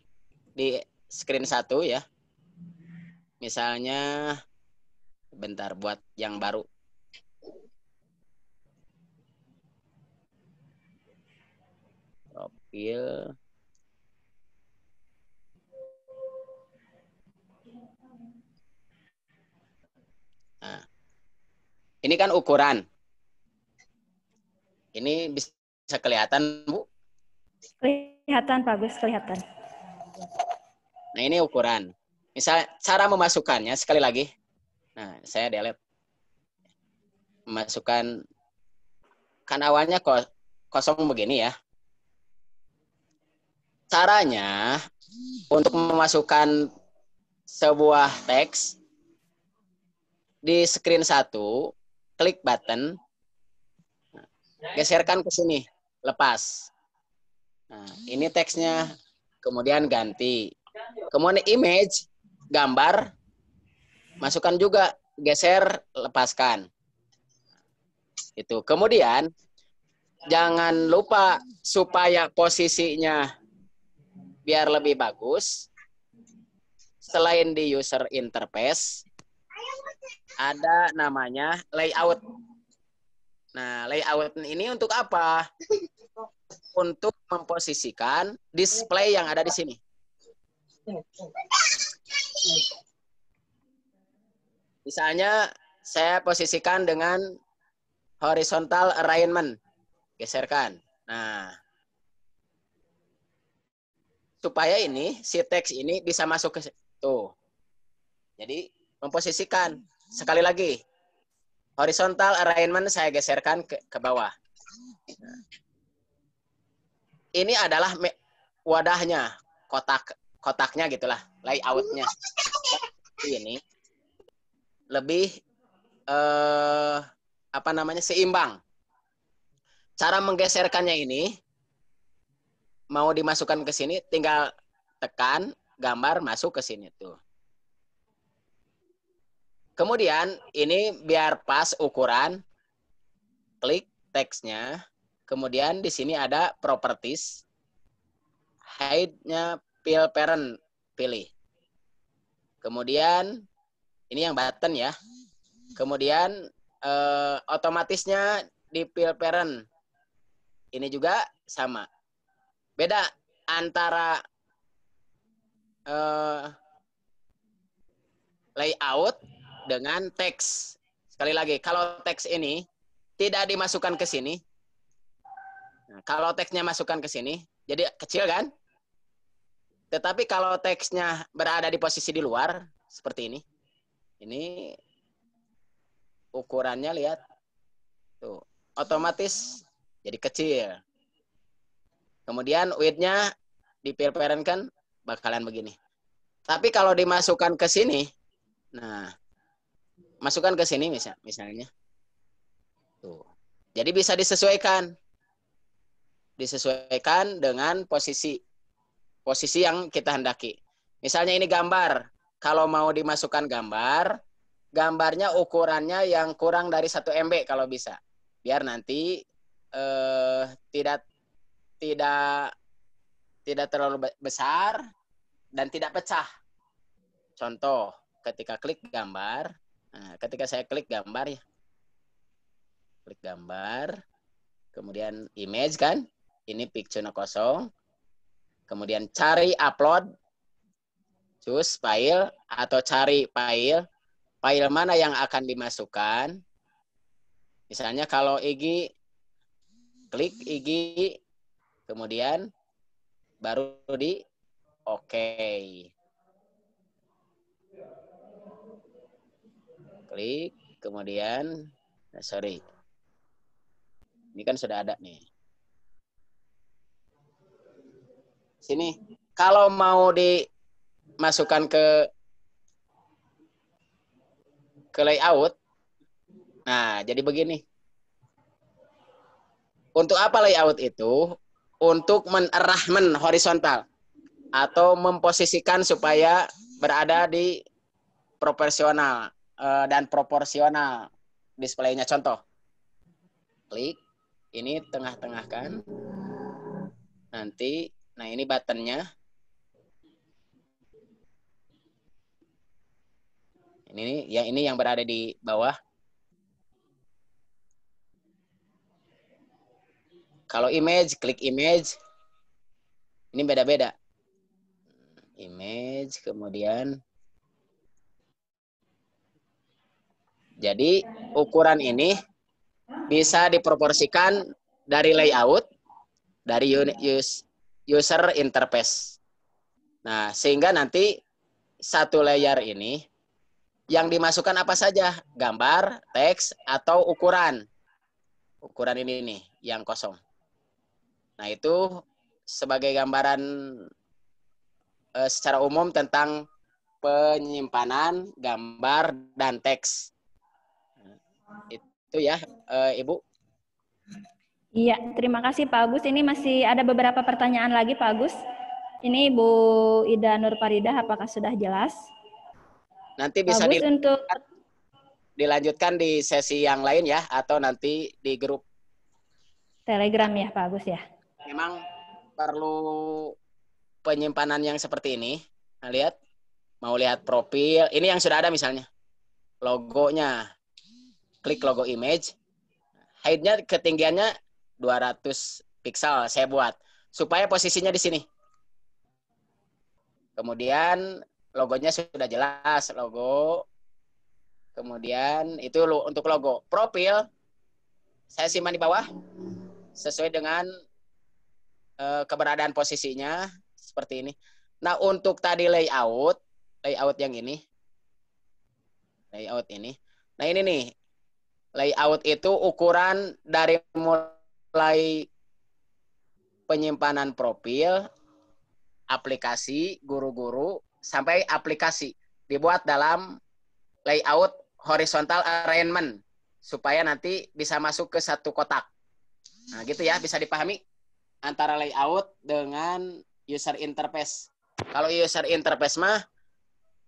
di screen 1 ya. Misalnya, bentar buat yang baru. Profil. Nah, ini kan ukuran. Ini bisa kelihatan, Bu? Kelihatan, Pak Gus, kelihatan. Nah, ini ukuran. Misal cara memasukkannya, sekali lagi. Nah, saya delete. Memasukkan, kan awalnya kosong begini ya. Caranya, untuk memasukkan sebuah teks, di screen 1, klik button, geserkan ke sini, lepas. Nah, ini teksnya, kemudian ganti. Kemudian image, gambar, masukkan juga, geser, lepaskan. Itu. Kemudian, jangan lupa supaya posisinya biar lebih bagus, selain di user interface, ada namanya layout. Nah, layout ini untuk apa? Untuk memposisikan display yang ada di sini. Misalnya, saya posisikan dengan horizontal alignment. Geserkan. Nah, supaya ini, si teks ini bisa masuk ke situ. Jadi, memposisikan. Sekali lagi, horizontal alignment saya geserkan ke bawah. Ini adalah wadahnya, kotaknya gitulah, layoutnya. Ini lebih seimbang. Cara menggeserkannya ini mau dimasukkan ke sini, tinggal tekan gambar masuk ke sini tuh. Kemudian ini biar pas ukuran, klik teksnya. Kemudian di sini ada properties. Hide-nya fill parent pilih. Kemudian ini yang button ya. Kemudian otomatisnya di fill parent. Ini juga sama. Beda antara layout dengan teks. Sekali lagi, kalau teks ini tidak dimasukkan ke sini. Nah, kalau teksnya masukkan ke sini, jadi kecil kan? Tetapi kalau teksnya berada di posisi di luar, seperti ini. Ini ukurannya lihat. Tuh, otomatis jadi kecil. Kemudian width-nya di fill parent kan bakalan begini. Tapi kalau dimasukkan ke sini, nah, masukkan ke sini misalnya. Tuh. Jadi bisa disesuaikan. Disesuaikan dengan posisi yang kita hendaki. Misalnya ini gambar. Kalau mau dimasukkan gambar, gambarnya ukurannya yang kurang dari 1 MB kalau bisa. Biar nanti tidak terlalu besar dan tidak pecah. Contoh, ketika klik gambar, nah, ketika saya klik gambar ya, klik gambar, kemudian image kan, ini picture-nya kosong, kemudian cari upload, choose file, atau cari file mana yang akan dimasukkan. Misalnya kalau IG, klik IG, kemudian baru di OK. Klik, kemudian, sorry. Ini kan sudah ada nih. Sini, kalau mau dimasukkan ke layout, nah jadi begini. Untuk apa layout itu? Untuk men-arrangement horizontal atau memposisikan supaya berada di proporsional dan proporsional displaynya. Contoh, klik, ini tengah-tengahkan, nanti, nah ini buttonnya, ini yang berada di bawah. Kalau image, klik image. Ini beda-beda. Image, kemudian. Jadi, ukuran ini bisa diproporsikan dari layout, dari user interface. Nah, sehingga nanti satu layer ini, yang dimasukkan apa saja? Gambar, teks, atau ukuran. Ukuran ini nih, yang kosong. Nah, itu sebagai gambaran secara umum tentang penyimpanan gambar dan teks. Itu ya, Ibu. Iya, terima kasih Pak Agus. Ini masih ada beberapa pertanyaan lagi Pak Agus. Ini Ibu Ida Nur Farida, apakah sudah jelas? Nanti bisa dilanjutkan di sesi yang lain ya, atau nanti di grup Telegram ya Pak Agus ya. Memang perlu penyimpanan yang seperti ini. Nah, lihat, mau lihat profil, ini yang sudah ada misalnya. Logonya, klik logo image. Height-nya, ketinggiannya 200 pixel saya buat. Supaya posisinya di sini. Kemudian logonya sudah jelas, logo. Kemudian itu untuk logo. Profil, saya simpan di bawah. Sesuai dengan keberadaan posisinya seperti ini. Nah, untuk tadi layout yang ini. Layout ini. Nah, ini nih. Layout itu ukuran dari mulai penyimpanan profil aplikasi, guru-guru, sampai aplikasi. Dibuat dalam layout horizontal arrangement, supaya nanti bisa masuk ke satu kotak. Nah gitu ya, bisa dipahami antara layout dengan user interface. Kalau user interface mah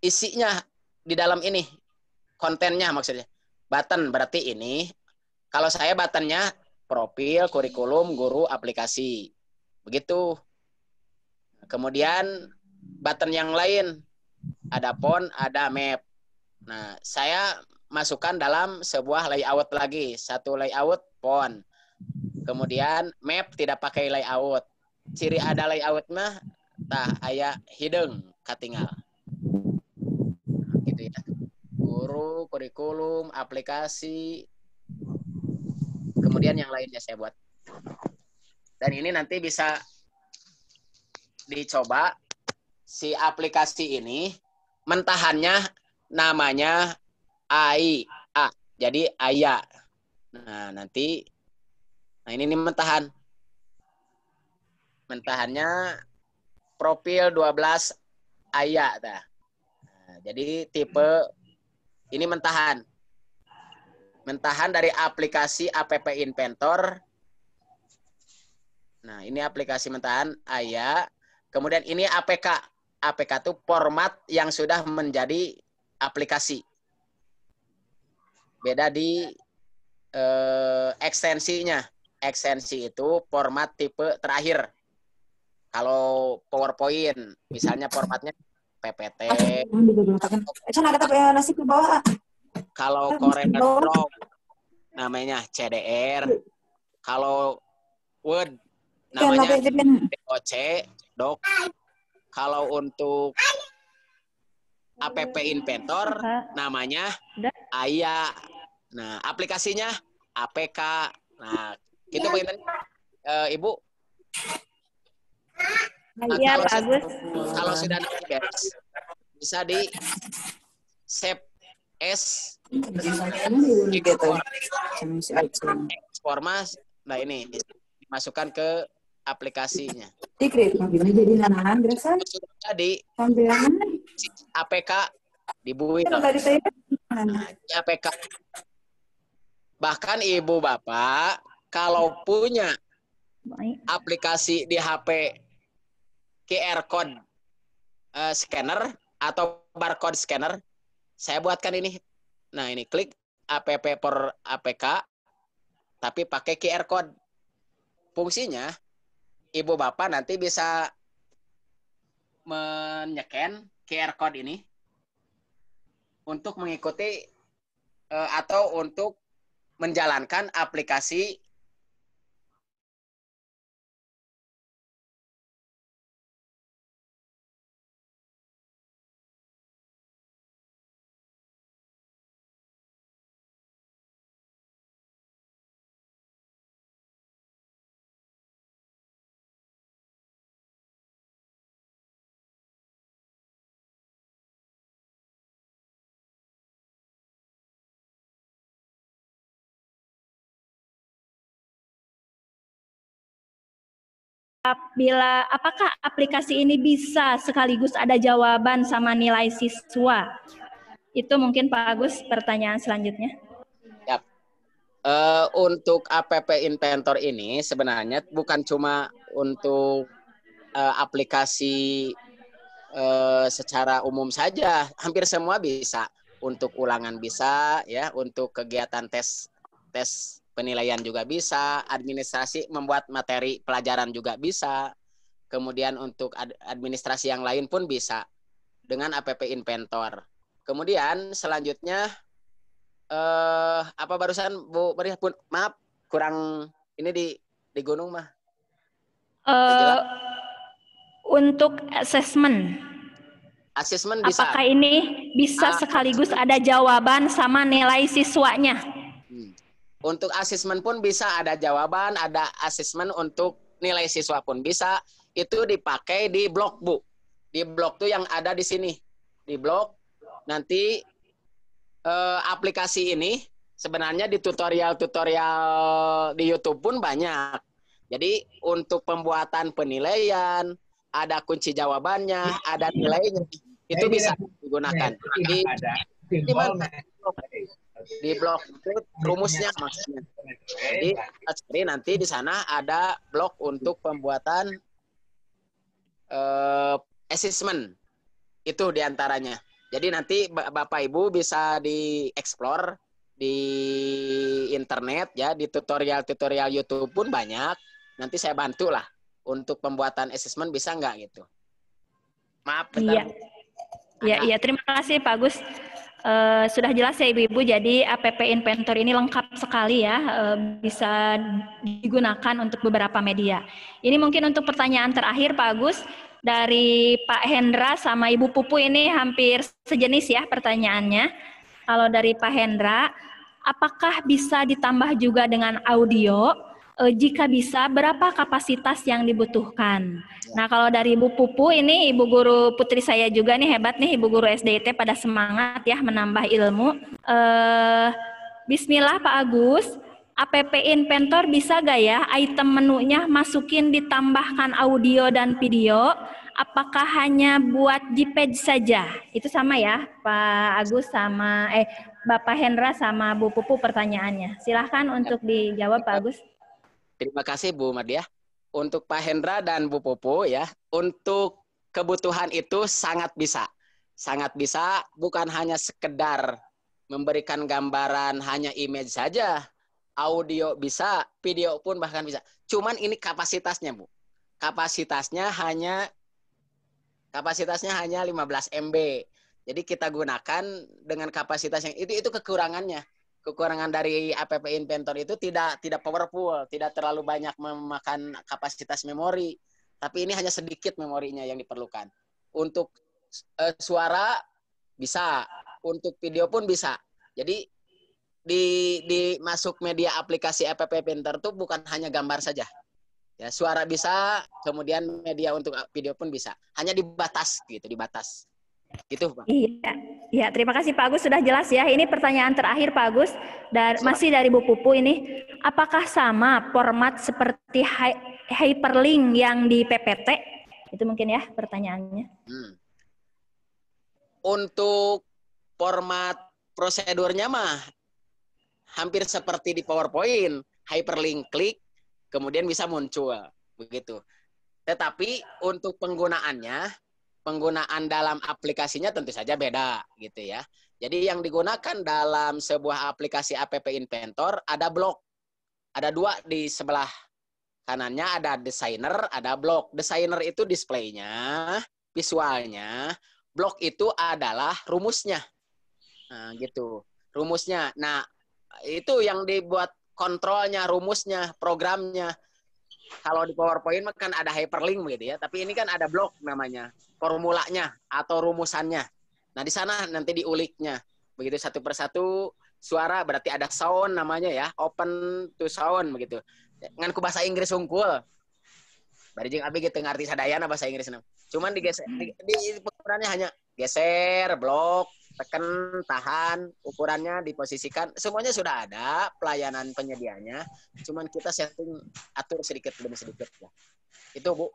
isinya di dalam ini, kontennya maksudnya. Button berarti ini. Kalau saya buttonnya profil, kurikulum, guru, aplikasi. Begitu. Kemudian button yang lain, ada font, ada map. Nah, saya masukkan dalam sebuah layout lagi. Satu layout font. Kemudian map tidak pakai layout. Ciri ada layout mah tah aya hidung katinggal. Gitu ya. Guru, kurikulum, aplikasi. Kemudian yang lainnya saya buat. Dan ini nanti bisa dicoba si aplikasi ini mentahannya namanya AIA. Jadi AIA. Nah, nanti ini mentahan. Mentahannya profil 12 AIA. Nah, jadi tipe ini mentahan. Mentahan dari aplikasi App Inventor. Nah, ini aplikasi mentahan AIA. Kemudian ini APK. APK itu format yang sudah menjadi aplikasi. Beda di ekstensinya. Ekstensi itu format tipe terakhir. Kalau PowerPoint, misalnya formatnya PPT. Kalau Corel Draw, namanya CDR. Kalau Word, namanya DOC, Doc. Kalau untuk App Inventor, namanya AIA. Nah, aplikasinya APK. Nah, gitu Pak Ibu. Nah, Iya, bagus. Kalau sudah beres, bisa di save as format. Nah, ini dimasukkan ke aplikasinya. Jadi APK dibuat. APK. Bahkan ibu bapak kalau punya aplikasi di HP QR code scanner atau barcode scanner, saya buatkan ini. Nah, ini klik app for APK, tapi pakai QR code. Fungsinya, ibu bapak nanti bisa menyeken QR code ini untuk mengikuti atau untuk menjalankan aplikasi apakah aplikasi ini bisa sekaligus ada jawaban sama nilai siswa? Itu mungkin Pak Agus pertanyaan selanjutnya. Yap. Untuk App Inventor ini sebenarnya bukan cuma untuk aplikasi secara umum saja, hampir semua bisa. Untuk ulangan bisa, ya, untuk kegiatan tes penilaian juga bisa, administrasi membuat materi pelajaran juga bisa, kemudian untuk administrasi yang lain pun bisa dengan App Inventor. Kemudian selanjutnya apa barusan Bu Maria pun maaf kurang ini di gunung mah. Untuk asesmen bisa. Apakah ini bisa sekaligus ada jawaban sama nilai siswanya? Untuk asesmen pun bisa ada jawaban, ada asesmen untuk nilai siswa pun bisa. Itu dipakai di blog, Bu. Di blog tuh yang ada di sini. Di blog nanti aplikasi ini sebenarnya di tutorial di YouTube pun banyak. Jadi untuk pembuatan penilaian, ada kunci jawabannya, ada nilainya, itu bisa digunakan. Di mana? Di blog itu rumusnya maksudnya. Jadi nanti di sana ada blog untuk pembuatan assessment. Itu diantaranya. Jadi nanti Bapak Ibu bisa di-explore di internet ya, di tutorial-tutorial YouTube pun banyak. Nanti saya bantu lah untuk pembuatan assessment, bisa nggak gitu. Maaf, bentar. Iya, terima kasih Pak Agus. Sudah jelas ya Ibu-Ibu, jadi APP Inventor ini lengkap sekali ya, bisa digunakan untuk beberapa media. Ini mungkin untuk pertanyaan terakhir Pak Agus, dari Pak Hendra sama Ibu Pupu ini hampir sejenis ya pertanyaannya. Kalau dari Pak Hendra, apakah bisa ditambah juga dengan audio? Jika bisa, berapa kapasitas yang dibutuhkan? Nah, kalau dari Ibu Pupu ini, Ibu Guru Putri saya juga nih, hebat nih Ibu Guru SDIT pada semangat ya menambah ilmu. Bismillah Pak Agus, APP Inventor bisa gak ya item menunya masukin ditambahkan audio dan video? Apakah hanya buat JPEG saja? Itu sama ya Pak Agus sama Bapak Hendra sama Bu Pupu pertanyaannya. Silahkan untuk dijawab Pak Agus. Terima kasih Bu Madiah. Untuk Pak Hendra dan Bu Pupu ya, untuk kebutuhan itu sangat bisa. Sangat bisa, bukan hanya sekedar memberikan gambaran hanya image saja. Audio bisa, video pun bahkan bisa. Cuman ini kapasitasnya Bu. Kapasitasnya hanya 15 MB. Jadi kita gunakan dengan kapasitas yang itu kekurangannya. Kekurangan dari APP Inventor itu tidak powerful, tidak terlalu banyak memakan kapasitas memori, tapi ini hanya sedikit memorinya yang diperlukan. Untuk suara bisa, untuk video pun bisa. Jadi di masuk media aplikasi APP Inventor itu bukan hanya gambar saja. Ya, suara bisa, kemudian media untuk video pun bisa. Hanya dibatas gitu, dibatas. Gitu, Pak. Iya, terima kasih Pak Agus, sudah jelas ya. Ini pertanyaan terakhir Pak Agus, masih dari Bu Pupu ini. Apakah sama format seperti hyperlink yang di PPT? Itu mungkin ya pertanyaannya. Untuk format prosedurnya mah hampir seperti di PowerPoint, hyperlink klik, kemudian bisa muncul, begitu. Tetapi untuk penggunaan dalam aplikasinya tentu saja beda gitu ya. Jadi yang digunakan dalam sebuah aplikasi APP Inventor ada blok. Ada 2 di sebelah kanannya, ada designer, ada blok. Designer itu displaynya, visualnya. Blok itu adalah rumusnya. Nah, gitu. Rumusnya. Nah, itu yang dibuat kontrolnya, rumusnya, programnya. Kalau di PowerPoint kan ada hyperlink gitu ya, tapi ini kan ada blok namanya, formulanya atau rumusannya. Nah, di sana nanti diuliknya. Begitu satu persatu, suara berarti ada sound namanya ya, open to sound begitu. Ngan ku bahasa Inggris unggul. Bari jeung abi gitu ngarti sadayana bahasa Inggris. Cuman digeser di ukurannya hanya geser, blok, tekan, tahan, ukurannya diposisikan, semuanya sudah ada pelayanan penyedianya, cuman kita setting atur sedikit demi sedikit ya. Itu Bu.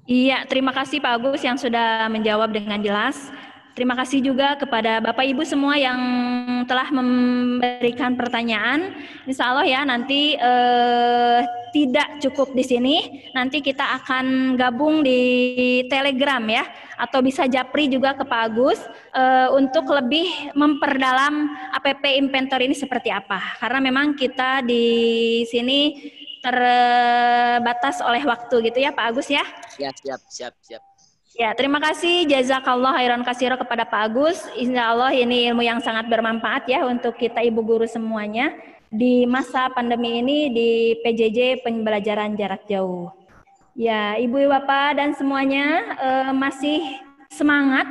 Iya, terima kasih Pak Agus yang sudah menjawab dengan jelas. Terima kasih juga kepada Bapak Ibu semua yang telah memberikan pertanyaan. Insya Allah ya nanti tidak cukup di sini. Nanti kita akan gabung di Telegram ya, atau bisa japri juga ke Pak Agus untuk lebih memperdalam APP Inventor ini seperti apa. Karena memang kita di sini terbatas oleh waktu gitu ya Pak Agus ya. Siap. Ya, terima kasih jazakallah khairan katsira kepada Pak Agus. Insya Allah ini ilmu yang sangat bermanfaat ya untuk kita ibu guru semuanya di masa pandemi ini di PJJ pembelajaran jarak jauh. Ya, Ibu Bapak dan semuanya masih semangat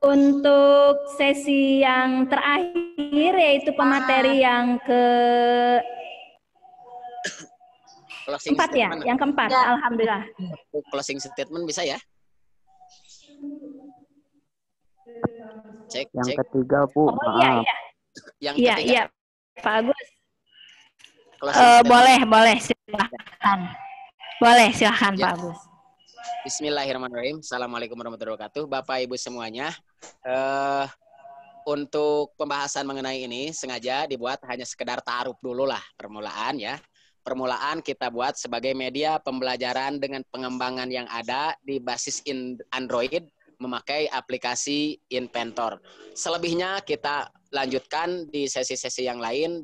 untuk sesi yang terakhir yaitu pemateri yang keempat ya, yang keempat. Ya. Alhamdulillah. Closing statement bisa ya? Cek. Ketiga Bu. Iya. Yang ketiga. Iya, Pak Agus. Boleh silahkan. Boleh silahkan ya. Pak Agus. Bismillahirrahmanirrahim. Assalamualaikum warahmatullahi wabarakatuh. Bapak Ibu semuanya, untuk pembahasan mengenai ini sengaja dibuat hanya sekedar ta'aruf dulu lah permulaan ya. Permulaan kita buat sebagai media pembelajaran dengan pengembangan yang ada di basis Android memakai aplikasi Inventor. Selebihnya kita lanjutkan di sesi-sesi yang lain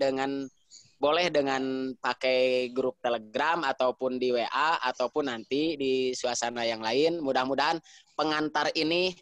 boleh dengan pakai grup Telegram ataupun di WA ataupun nanti di suasana yang lain. Mudah-mudahan pengantar ini